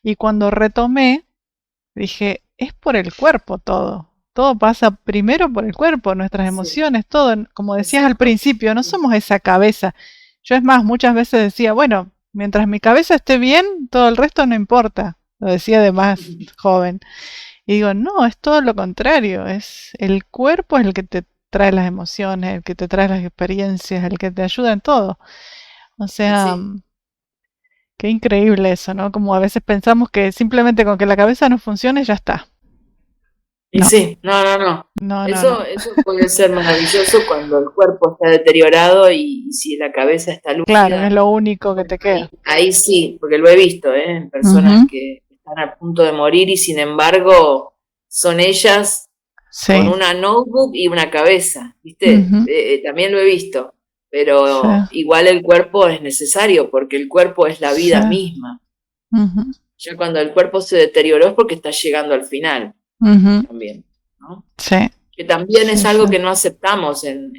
Y cuando retomé, dije, es por el cuerpo todo. Todo pasa primero por el cuerpo, nuestras emociones, todo. Como decías al principio, no somos esa cabeza. Yo es más, muchas veces decía, bueno, mientras mi cabeza esté bien, todo el resto no importa. Lo decía de más joven. Y digo, no, es todo lo contrario. Es el cuerpo es el que te trae las emociones, el que te trae las experiencias, el que te ayuda en todo. O sea, Sí. qué increíble eso, ¿no? Como a veces pensamos que simplemente con que la cabeza no funcione ya está. Y No, sí, no. no, no, no. Eso puede ser maravilloso cuando el cuerpo está deteriorado y si la cabeza está Claro, es lúcida. lo único que Bueno, te queda. ahí sí, porque lo he visto, en personas Ujú, que están a punto de morir y sin embargo son ellas con sí, una notebook y una cabeza, ¿viste? ujú, También lo he visto, sí, pero igual el cuerpo es necesario porque el cuerpo es la sí, vida misma. ujú, Ya cuando el cuerpo se deterioró es porque está llegando al final ujú, también, ¿no? sí, Que también es sí, sí. algo que no aceptamos en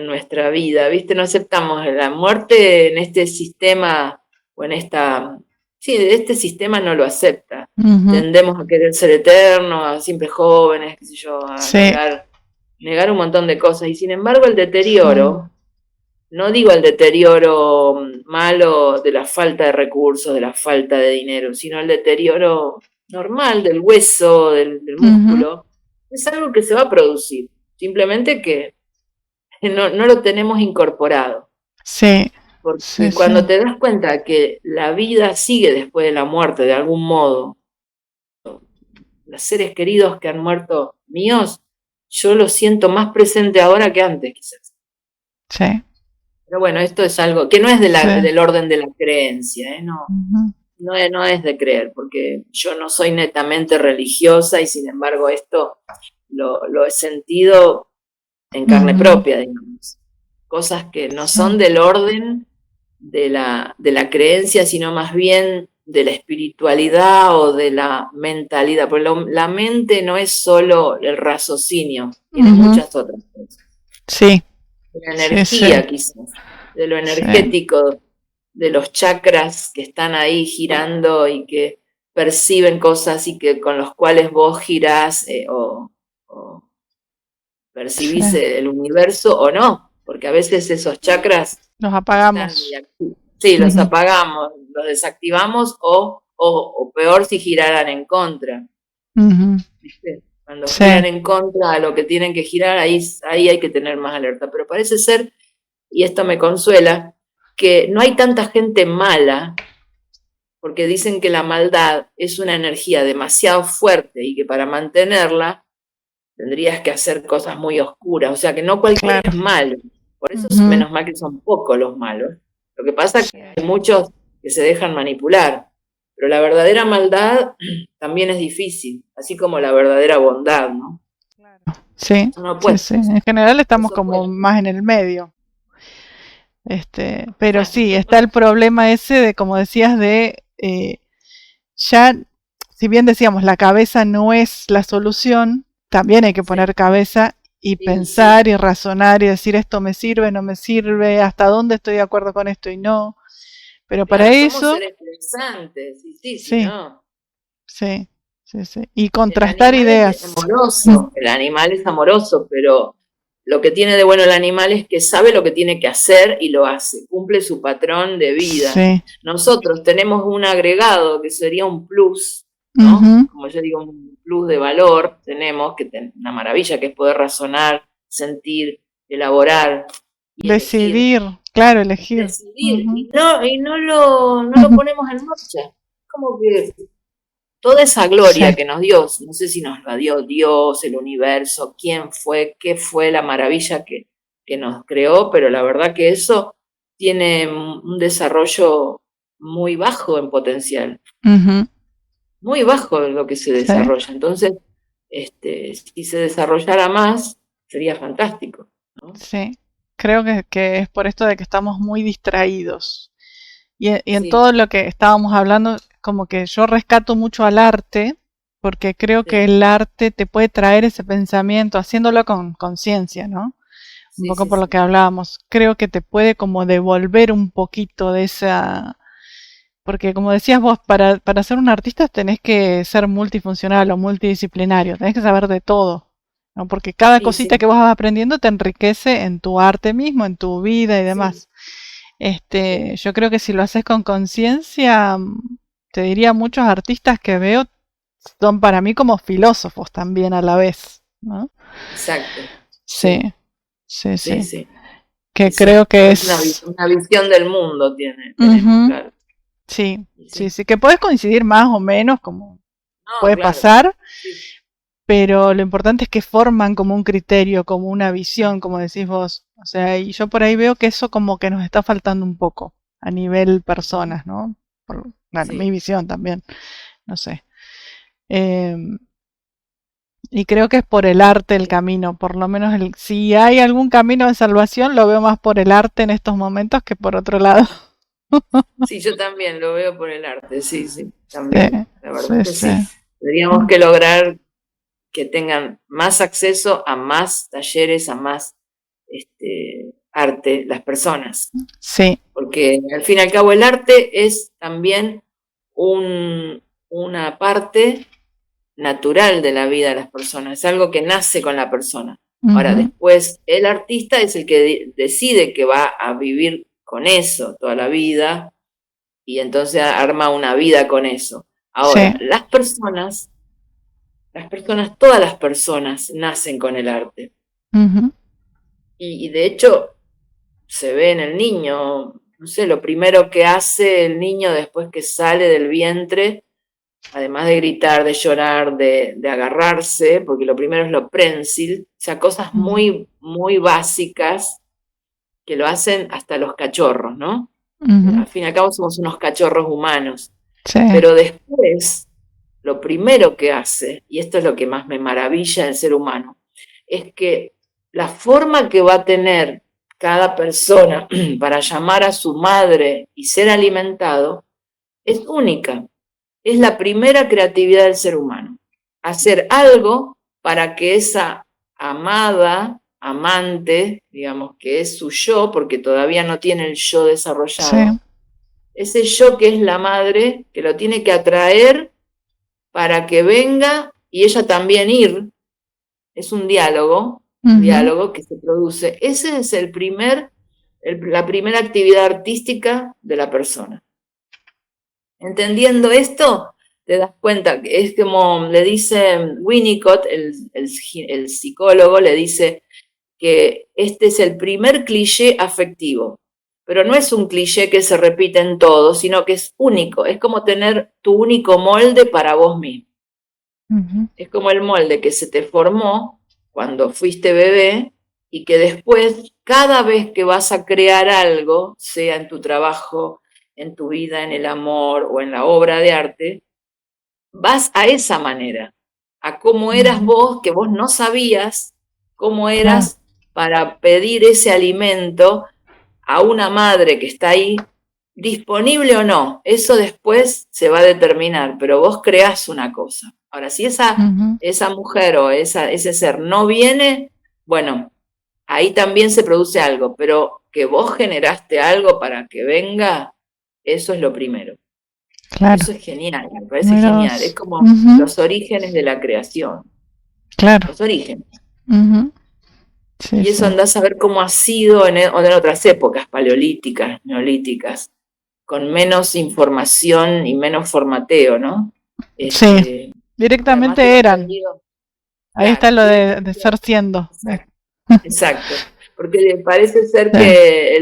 nuestra vida, ¿viste? No aceptamos la muerte en este sistema o en esta, sí, este sistema no lo acepta. Ujú, Tendemos a querer ser eternos, a siempre jóvenes, qué sé yo, a sí, negar un montón de cosas. Y sin embargo el sí, deterioro, no digo el deterioro malo de la falta de recursos, de la falta de dinero, sino el deterioro normal del hueso, del ujú, músculo, es algo que se va a producir. Simplemente que no lo tenemos incorporado. sí, sí, Porque cuando sí. te das cuenta que la vida sigue después de la muerte de algún modo, los seres queridos que han muerto míos, yo lo siento más presente ahora que antes, quizás. Sí, Pero bueno, esto es algo que no es sí, del orden de la creencia, ¿eh? No, ujú, no es de creer, porque yo no soy netamente religiosa y sin embargo esto lo he sentido en carne ujú, propia, digamos. Cosas que no sí, son del orden de la creencia, sino más bien de la espiritualidad o de la mentalidad. Porque la mente no es solo el raciocinio, tiene ujú, muchas otras cosas. sí, La sí, sí, energía, quizás, de lo sí, energético, de los chakras que están ahí girando y que perciben cosas y que con los cuales vos girás o sí. percibís el universo o no, porque a veces esos chakras Los están muy apagamos. activos. Sí, los Ujú, apagamos, los desactivamos o peor si giraran en contra. ujú, ¿Viste? Cuando giran sí, en contra a lo que tienen que girar, ahí hay que tener más alerta. Pero parece ser, y esto me consuela, que no hay tanta gente mala, porque dicen que la maldad es una energía demasiado fuerte y que para mantenerla tendrías que hacer cosas muy oscuras, o sea que no cualquiera claro. es malo, por eso Ujú, menos mal que son pocos los malos. Lo que pasa es sí, que hay muchos que se dejan manipular, pero la verdadera maldad también es difícil, así como la verdadera bondad, ¿no? claro. Sí, Son sí, sí. opuestos, En general estamos los como opuestos. más en el medio. Pero sí, Exacto. está el problema ese de, como decías, de ya, si bien decíamos, la cabeza no es la solución, también hay que Sí, poner cabeza y sí, pensar sí. y razonar y decir esto me sirve, no me sirve, hasta dónde estoy de acuerdo con esto y no. Pero para Claro, somos eso, seres pensantes, y sí, sí, sí, no. sí, sí, sí. Y El contrastar animal es ideas. amoroso, el animal es amoroso, pero lo que tiene de bueno el animal es que sabe lo que tiene que hacer y lo hace, cumple su patrón de vida. Sí. Nosotros tenemos un agregado que sería un plus, ¿no? Ujú. Como yo digo, un plus de valor tenemos, una maravilla que es poder razonar, sentir, elaborar y elegir, Decidir, claro, elegir. decidir, Ujú. y no lo ponemos en marcha. Como que toda esa gloria Sí. que nos dio, no sé si nos la dio Dios, el universo, quién fue, qué fue la maravilla que nos creó, pero la verdad que eso tiene un desarrollo muy bajo en potencial, Ujú. muy bajo en lo que se Sí. desarrolla. Entonces, si se desarrollara más, sería fantástico, ¿no? Sí. Creo que es por esto de que estamos muy distraídos. Y en todo Sí, lo que estábamos hablando, como que yo rescato mucho al arte, porque creo que sí, el arte te puede traer ese pensamiento, haciéndolo con conciencia, ¿no? Un sí, poco sí, por lo sí. que hablábamos. Creo que te puede como devolver un poquito de esa. Porque como decías vos, para ser un artista tenés que ser multifuncional o multidisciplinario, tenés que saber de todo, ¿no? Porque cada Y cosita sí, que vos vas aprendiendo te enriquece en tu arte mismo, en tu vida y sí, demás. sí. Yo creo que si lo haces con conciencia, te diría muchos artistas que veo son para mí como filósofos también a la vez, ¿no? Exacto. Sí, sí, sí, sí. sí. Que Eso, creo que es es... una visión del mundo tenemos, Ujú, claro. sí, Sí, sí, sí. sí, que puedes coincidir más o menos, como No, puede claro. pasar, Sí, pero lo importante es que forman como un criterio, como una visión, como decís vos. O sea, y yo por ahí veo que eso como que nos está faltando un poco a nivel personas, ¿no? Bueno, mi sí. visión también, no sé. Em, y creo que es por el arte el camino, por lo menos si hay algún camino de salvación, lo veo más por el arte en estos momentos que por otro lado. Sí, yo también lo veo por el arte, sí, sí, Sí, también. La verdad sí, que sí. sí. Tendríamos que lograr que tengan más acceso a más talleres, a más arte las personas. Sí. Porque al fin y al cabo el arte es también una parte natural de la vida de las personas, es algo que nace con la persona. Ahora, Ujú, después, el artista es el que decide que va a vivir con eso toda la vida y entonces arma una vida con eso. Ahora, sí. todas las personas nacen con el arte. Ujú, Y de hecho, se ve en el niño, no sé, lo primero que hace el niño después que sale del vientre, además de gritar, de llorar, de agarrarse, porque lo primero es lo prensil, o sea, cosas ujú, muy, muy básicas que lo hacen hasta los cachorros, ¿no? ujú, Al fin y al cabo somos unos cachorros humanos, sí. pero después, lo primero que hace, y esto es lo que más me maravilla del ser humano, es que la forma que va a tener cada persona para llamar a su madre y ser alimentado es única. Es la primera creatividad del ser humano. Hacer algo para que esa amada, amante, digamos que es su yo, porque todavía no tiene el yo Sí. desarrollado, ese yo que es la madre, que lo tiene que atraer para que venga y ella también ir, es un Ujú, diálogo que se produce. Ese es la primera actividad artística de la persona. Entendiendo esto, te das cuenta que es como le dice Winnicott, el psicólogo, le dice que este es el primer cliché afectivo, pero no es un cliché que se repite en todo, sino que es único, es como tener tu único molde para vos mismo. ujú, Es como el molde que se te formó cuando fuiste bebé y que después, cada vez que vas a crear algo, sea en tu trabajo, en tu vida, en el amor o en la obra de arte, vas a esa manera, a cómo eras ujú, vos, que vos no sabías cómo claro. eras para pedir ese alimento a una madre que está ahí, disponible o no, eso después se va a determinar, pero vos creás una cosa. Ahora, si Ujú, esa mujer o ese ser no viene, bueno, ahí también se produce algo, pero que vos generaste algo para que venga, eso es lo primero. claro. Eso es genial, me parece Mira genial. Es vos. como Ujú, los orígenes de la creación, claro. los orígenes. Ujú, sí, Y eso sí. andás a ver cómo ha sido en otras épocas, paleolíticas, neolíticas, con menos información y menos formateo, ¿no? Sí, Y además directamente tengo eran. entendido, Ahí está claro, lo de directamente, ser siendo. exacto, exacto, porque parece ser Sí. que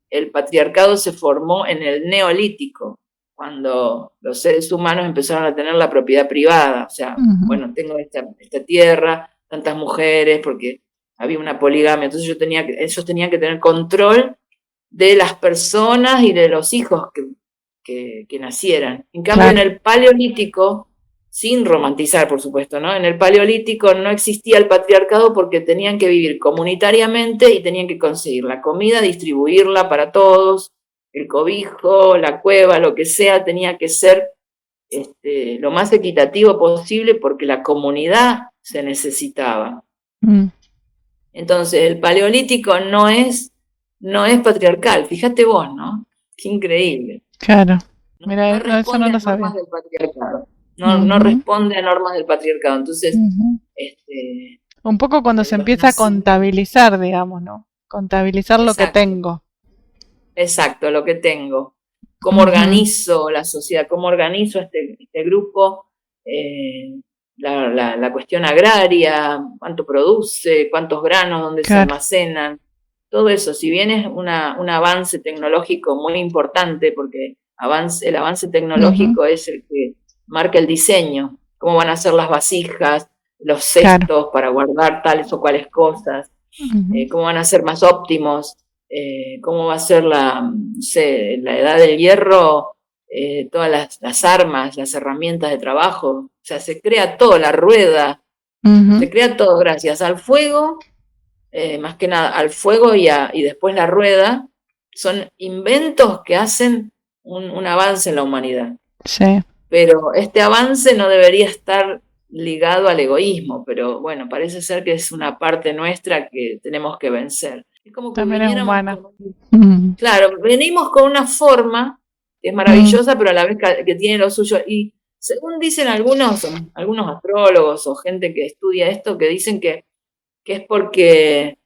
el patriarcado se formó en el neolítico, cuando los seres humanos empezaron a tener la propiedad privada, o sea, Ujú, bueno, tengo esta tierra, tantas mujeres, porque había una poligamia, entonces ellos tenían que tener control de las personas y de los hijos que nacieran. En cambio, en claro. el paleolítico, sin romantizar, por supuesto, ¿no? En el paleolítico no existía el patriarcado porque tenían que vivir comunitariamente y tenían que conseguir la comida, distribuirla para todos, el cobijo, la cueva, lo que sea, tenía que ser lo más equitativo posible porque la comunidad se necesitaba. Mm, Entonces, el paleolítico no es patriarcal, fíjate vos, ¿no? Qué increíble. claro. No Mira, no, eso no responde a lo normas sabía. del patriarcado. No Ujú, responde a normas del patriarcado. Entonces, ujú. este, Un poco cuando se los empieza a nacimientos. contabilizar, digamos, ¿no? Contabilizar lo que Exacto, tengo. exacto, lo que tengo. ¿Cómo Ujú, organizo la sociedad? ¿Cómo organizo este grupo? Eh, la cuestión agraria, cuánto produce, cuántos granos, dónde se almacenan, todo eso. Si bien es un avance tecnológico muy importante, porque el avance tecnológico es el que marca el diseño, cómo van a ser las vasijas, los cestos para guardar tales o cuales cosas, cómo van a ser más óptimos, cómo va a ser la edad del hierro, todas las armas, las herramientas de trabajo, o sea, se crea todo, la rueda, se crea todo gracias al fuego, más que nada al fuego y después la rueda, son inventos que hacen un avance en la humanidad. Sí. Pero este avance no debería estar ligado al egoísmo, pero bueno, parece ser que es una parte nuestra que tenemos que vencer. Es como que también es humana. Claro, venimos con una forma que es maravillosa, pero a la vez que tiene lo suyo. Y según dicen algunos astrólogos o gente que estudia esto, que dicen que es porque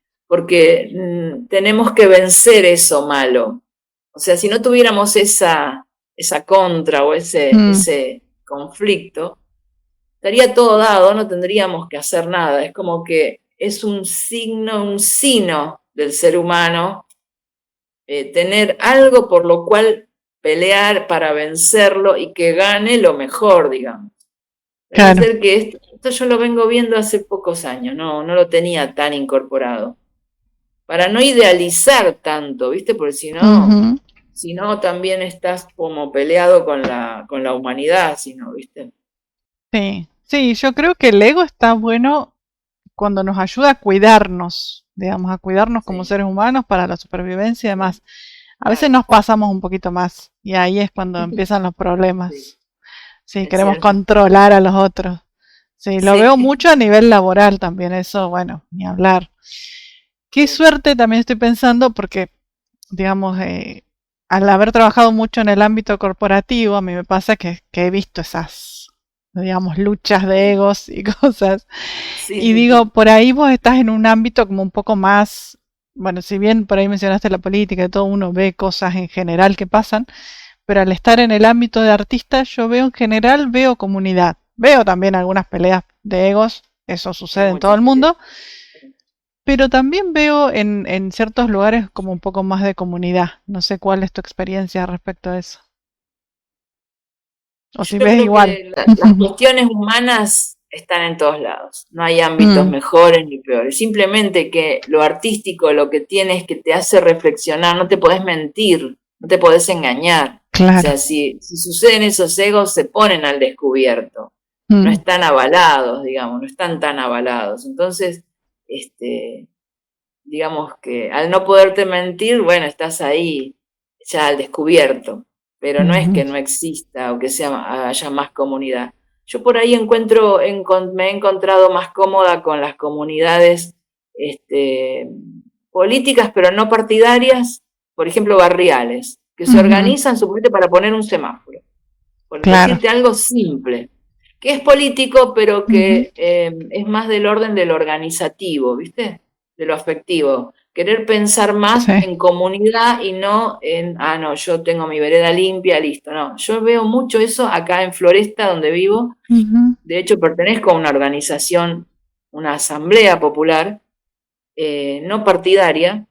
tenemos que vencer eso malo. O sea, si no tuviéramos esa contra o ese conflicto, estaría todo dado, no tendríamos que hacer nada. Es como que es un sino del ser humano, tener algo por lo cual pelear para vencerlo y que gane lo mejor, digamos. Parece ser que esto yo lo vengo viendo hace pocos años, no lo tenía tan incorporado. Para no idealizar tanto, ¿viste? Porque si no también estás como peleado con la humanidad, ¿viste? Sí, yo creo que el ego está bueno cuando nos ayuda a cuidarnos, digamos, a cuidarnos como seres humanos para la supervivencia y demás. A veces nos pasamos un poquito más y ahí es cuando empiezan los problemas. Sí, queremos controlar a los otros. Sí, lo veo mucho a nivel laboral también, eso, bueno, ni hablar. Qué suerte también estoy pensando porque, digamos, al haber trabajado mucho en el ámbito corporativo, a mí me pasa que he visto esas, digamos, luchas de egos y cosas. Y digo, por ahí vos estás en un ámbito como un poco más, bueno, si bien por ahí mencionaste la política y todo, uno ve cosas en general que pasan, pero al estar en el ámbito de artista, yo veo en general, veo comunidad. Veo también algunas peleas de egos, eso sucede en todo el mundo, pero también veo en ciertos lugares como un poco más de comunidad. No sé cuál es tu experiencia respecto a eso. O si ves igual. Las cuestiones humanas están en todos lados. No hay ámbitos mejores ni peores. Simplemente que lo artístico lo que tiene es que te hace reflexionar, no te podés mentir, no te podés engañar. Claro. O sea, si suceden esos egos, se ponen al descubierto. No están avalados, digamos, no están tan avalados. Entonces, digamos que al no poderte mentir, bueno, estás ahí ya al descubierto. Pero no es que no exista o que haya más comunidad. Yo por ahí me he encontrado más cómoda con las comunidades políticas, pero no partidarias, por ejemplo, barriales, que se organizan supuestamente para poner un semáforo. Por decirte algo simple, que es político, pero que es más del orden de lo organizativo, ¿viste? De lo afectivo. Querer pensar más en comunidad y no en, no, yo tengo mi vereda limpia, listo. No, yo veo mucho eso acá en Floresta, donde vivo. De hecho, pertenezco a una organización, una asamblea popular, no partidaria,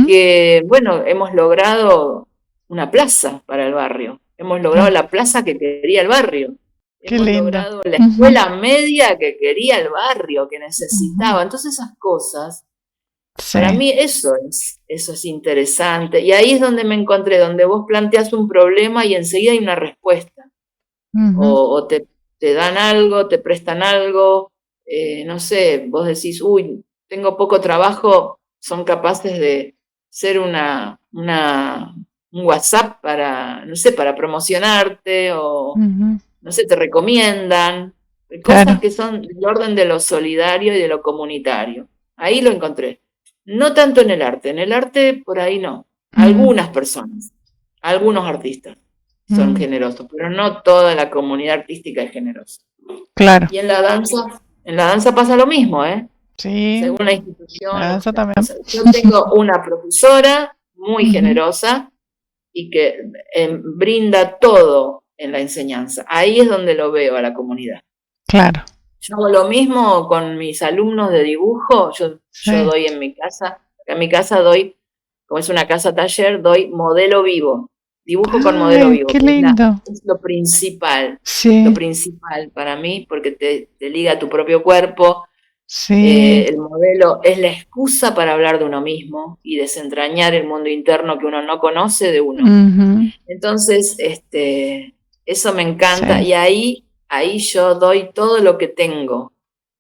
que, bueno, hemos logrado una plaza para el barrio. Hemos logrado la plaza que quería el barrio. Hemos logrado la escuela media que quería el barrio, que necesitaba. Entonces esas cosas, para mí eso es interesante. Y ahí es donde me encontré, donde vos planteas un problema y enseguida hay una respuesta. O te dan algo, te prestan algo, no sé, vos decís, uy, tengo poco trabajo, son capaces de ser un WhatsApp para, no sé, para promocionarte o, no sé, te recomiendan. Cosas que son del orden de lo solidario y de lo comunitario. Ahí lo encontré. No tanto en el arte por ahí no. Algunas personas, algunos artistas son generosos, pero no toda la comunidad artística es generosa. Claro. Y en la danza pasa lo mismo, ¿eh? Sí. Según la institución. La danza también. Yo tengo una profesora muy generosa y que brinda todo en la enseñanza. Ahí es donde lo veo a la comunidad. Claro. Yo hago lo mismo con mis alumnos de dibujo. Yo Sí. doy en mi casa, doy, como es una casa taller, doy modelo vivo. Dibujo con modelo Ay, vivo, qué que lindo. es lo principal Sí, para mí, porque te liga a tu propio cuerpo. sí. El modelo es la excusa para hablar de uno mismo y desentrañar el mundo interno que uno no conoce de uno. Ujú, Entonces, eso me encanta sí. y ahí yo doy todo lo que tengo.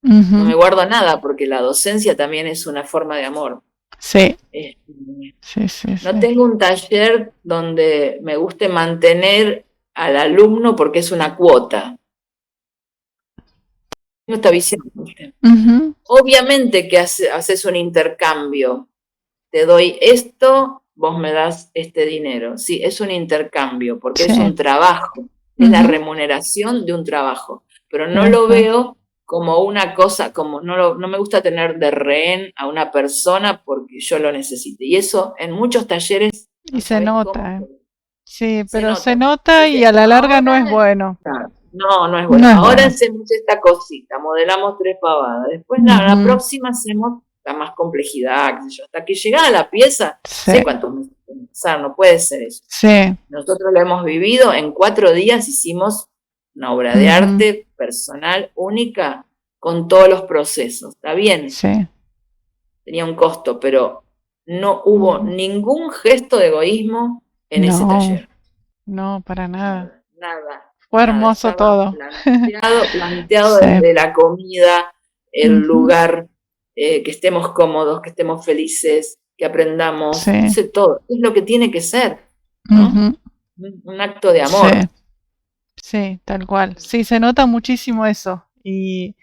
No Ujú, me guardo nada porque la docencia también es una forma de amor. sí, Este, sí, sí, no sí. tengo un taller donde me guste mantener al alumno porque es una cuota. Tengo esta visión. ¿Viste? Ujú, Obviamente que haces un intercambio. Te doy esto, vos me das este dinero. Sí, es un intercambio porque sí. es un trabajo. Es la Ujú, remuneración de un trabajo. Pero no tal lo cual. veo como una cosa, como no me gusta tener de rehén a una persona porque yo lo necesite. Y eso en muchos talleres, Y no se sabés cómo nota, ¿eh? Sí, se pero se nota. nota y Dice, a la larga no es ahora bueno. no, no es bueno. No es Ahora bueno. hacemos esta cosita, modelamos 3 pavadas. Después, nada, la Ujú, próxima hacemos la más complejidad, qué sé yo. Hasta que llegada a la pieza, sí, sé cuántos meses tiene que pasar, no puede ser eso. sí. Nosotros lo hemos vivido, en 4 días hicimos una obra de Ujú, arte personal única con todos los procesos. Está bien, sí. tenía un costo, pero no hubo Ujú. ningún gesto de egoísmo en ese No, taller. no, para nada. Nada, nada, Fue nada. hermoso Estaba todo. planteado Sí. desde la comida, el Ujú, lugar, que estemos cómodos, que estemos felices, que aprendamos, no sí. sé, todo. Es lo que tiene que ser, ¿no? Ujú, Un acto de sí. amor. Sí, tal cual. Sí, se nota muchísimo eso. Y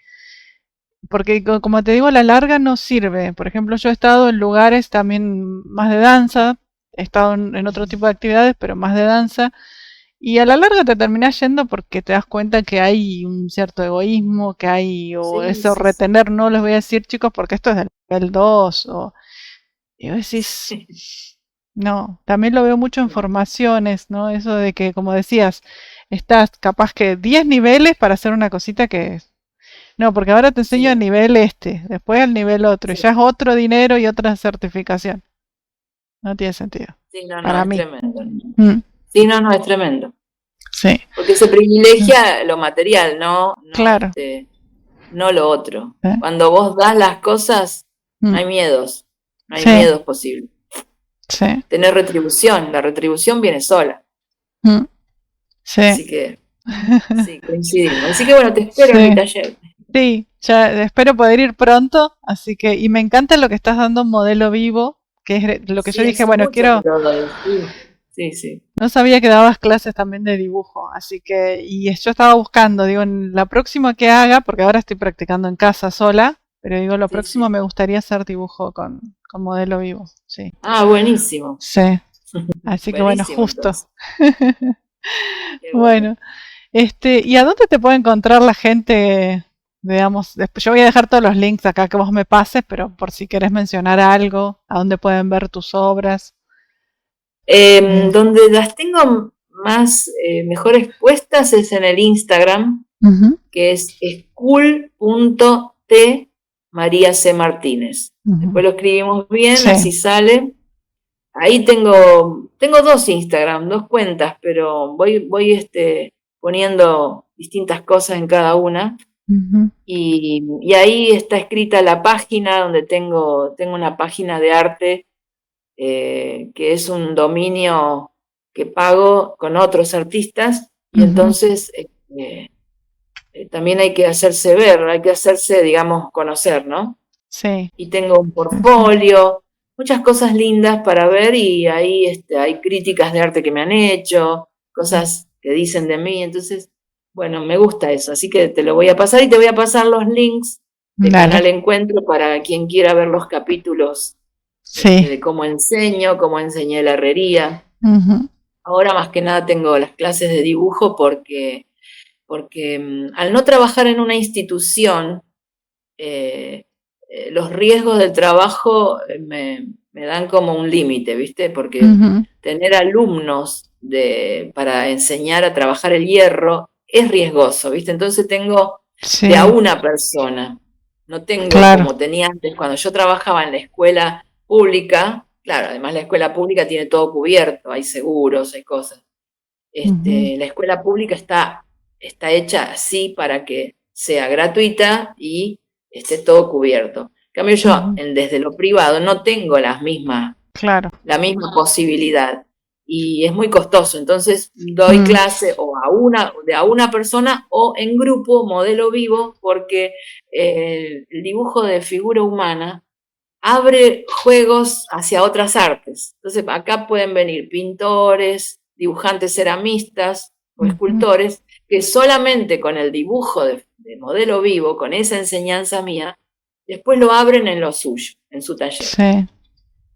porque como te digo, a la larga no sirve. Por ejemplo, yo he estado en lugares también más de danza, he estado en otro tipo de actividades, pero más de danza. Y a la larga te terminás yendo porque te das cuenta que hay un cierto egoísmo, que hay, o Sí, eso sí, sí. retener, no les voy a decir chicos porque esto es del nivel 2 y vos decís, no, también lo veo mucho en formaciones, ¿no? Eso de que, como decías, estás capaz que 10 niveles para hacer una cosita que... No, porque ahora te enseño Sí, el nivel este, después el nivel otro, y sí, ya es otro dinero y otra certificación. No tiene sentido, sí, no, no, para es mí. tremendo. Mm, Sí, no, no, es tremendo. sí, Porque se privilegia lo material, claro. no lo otro. ¿Eh? Cuando vos das las cosas, no Mm, hay miedos, no hay sí, miedos posibles. sí, Tener retribución, la retribución viene sola. mm, sí. Así que, sí, coincidimos. Así que bueno, te espero en mi Sí, taller. sí, ya espero poder ir pronto, así que, y me encanta lo que estás dando un modelo vivo, que es lo que yo Sí, dije, hace bueno, mucho que quiero, lo doy. Sí, sí, sí. no sabía que dabas clases también de dibujo, así que, y yo estaba buscando, digo, en la próxima que haga, porque ahora estoy practicando en casa sola, pero digo, lo Sí, próximo sí. me gustaría hacer dibujo con modelo vivo, sí, Ah, buenísimo. sí, así que bueno, Buenísimo justo. entonces. Qué bueno. Bueno, ¿y a dónde te puede encontrar la gente? Digamos, después yo voy a dejar todos los links acá que vos me pases, pero por si querés mencionar algo, a dónde pueden ver tus obras. Eh, Donde las tengo más, mejores puestas es en el Instagram, ujú, que es school.t María C. Martínez. ujú. Después lo escribimos bien, Sí, así sale. Ahí tengo 2 Instagram, 2 cuentas, pero voy poniendo distintas cosas en cada una. ujú, Y ahí está escrita la página donde tengo una página de arte, que es un dominio que pago con otros artistas, y ujú. entonces también hay que hacerse ver, hay que hacerse, digamos, conocer, ¿no? Sí, Y tengo un sí, sí. portfolio, muchas cosas lindas para ver y ahí hay críticas de arte que me han hecho, cosas que dicen de mí, entonces, bueno, me gusta eso, así que te lo voy a pasar y te voy a pasar los links de Dale. Canal Encuentro para quien quiera ver los capítulos, Sí. de cómo enseño, cómo enseñé la herrería. Ujú, Ahora más que nada tengo las clases de dibujo porque al no trabajar en una institución, eh, los riesgos del trabajo me dan como un límite, ¿viste? Porque ujú. tener alumnos para enseñar a trabajar el hierro es riesgoso, ¿viste? Entonces tengo Sí, de a una persona. No tengo claro. como tenía antes, cuando yo trabajaba en la escuela pública, claro, además la escuela pública tiene todo cubierto, hay seguros, hay cosas. Ujú, La escuela pública está hecha así para que sea gratuita y esté todo cubierto. En cambio yo, ujú, desde lo privado, no tengo la misma claro. posibilidad y es muy costoso. Entonces doy Mm, clase o de a una persona o en grupo, modelo vivo, porque el dibujo de figura humana abre juegos hacia otras artes. Entonces, acá pueden venir pintores, dibujantes ceramistas o ujú, escultores que solamente con el dibujo de modelo vivo, con esa enseñanza mía, después lo abren en lo suyo, en su taller. sí,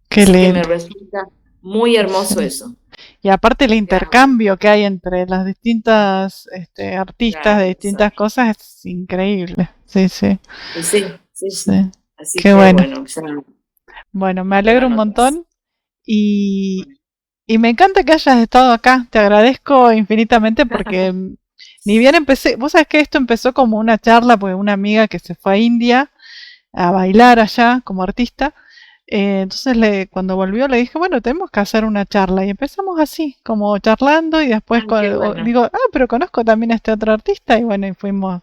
qué Así que me lindo. resulta muy hermoso Sí. eso. Y aparte el Claro, intercambio que hay entre las distintas artistas de claro, distintas exacto. cosas es increíble. Sí, sí, Y sí, sí, sí. sí. Así Qué que bueno. bueno, ya Bueno, me tomen alegro un notas. montón y, y me encanta que hayas estado acá. Te agradezco infinitamente porque ni bien empecé, vos sabés que esto empezó como una charla, porque una amiga que se fue a India a bailar allá como artista. Entonces cuando volvió le dije, bueno, tenemos que hacer una charla y empezamos así, como charlando y después Ay, qué bueno. digo, pero conozco también a este otro artista y bueno, y fuimos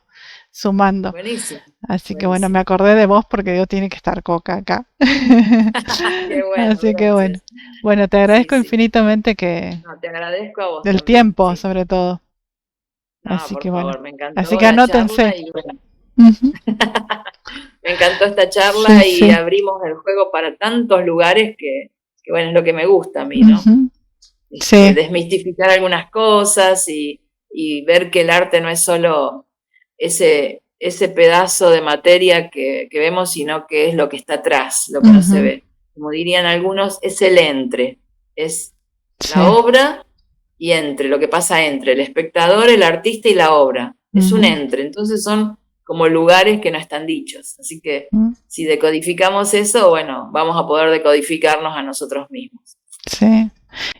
sumando. Buenísimo, Así que bueno, me buenísimo. acordé de vos porque digo, tiene que estar Coca acá. Qué bueno, Así que bueno, gracias. bueno, te Sí, agradezco sí. infinitamente que No, te agradezco a vos del también, tiempo sí. sobre todo. No, Así por que bueno, favor, me así encantó que la charla anótense. y bueno, Ujú. me encantó esta Sí, charla y sí. abrimos el juego para tantos lugares que bueno, es lo que me gusta a mí, ¿no? Ujú. Sí. Desmistificar algunas cosas y ver que el arte no es solo ese pedazo de materia que vemos, sino que es lo que está atrás, lo que no se Ujú. ve. Como dirían algunos, es el entre, es la Sí. obra y entre, lo que pasa entre el espectador, el artista y la obra. Es un Ujú. entre, entonces son como lugares que no están dichos. Así que Mm. si decodificamos eso, bueno, vamos a poder decodificarnos a nosotros mismos. Sí.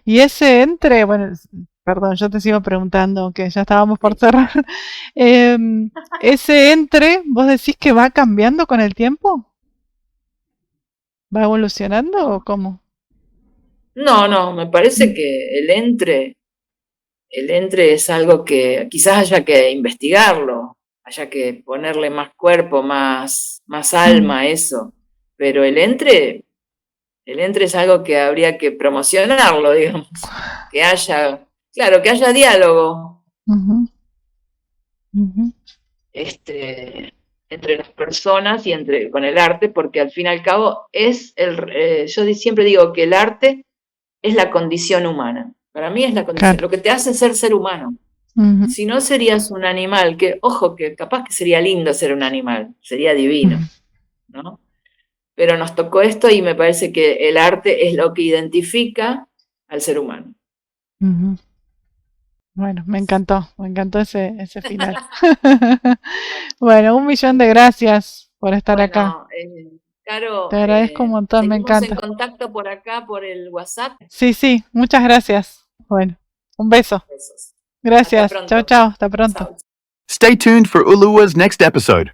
Y ese entre, bueno, perdón, yo te sigo preguntando, aunque ya estábamos por Sí. cerrar. Ese entre, ¿vos decís que va cambiando con el tiempo? ¿Va evolucionando o cómo? No, no, me parece Mm, que el entre es algo que quizás haya que investigarlo, haya que ponerle más cuerpo, más mm, alma a eso. Pero el entre es algo que habría que promocionarlo, digamos. Que haya, claro, que haya diálogo, ujú, ujú, entre las personas y con el arte, porque al fin y al cabo yo siempre digo que el arte es la condición humana. Para mí es la condición, claro. lo que te hace ser humano. Ujú, Si no serías un animal, que, ojo, que capaz que sería lindo ser un animal, sería ujú, divino, ¿no? Pero nos tocó esto y me parece que el arte es lo que identifica al ser humano. ujú. Bueno, me encantó ese final. Bueno, un millón de gracias por estar acá. Bueno, Caro, Te agradezco un montón, me seguimos en encanta. contacto por acá, por el WhatsApp. Sí, sí, muchas gracias. Bueno, un beso. Besos. Hasta Gracias. Chao, pronto. chao. Hasta pronto. Chao. Stay tuned for Uluwa's next episode.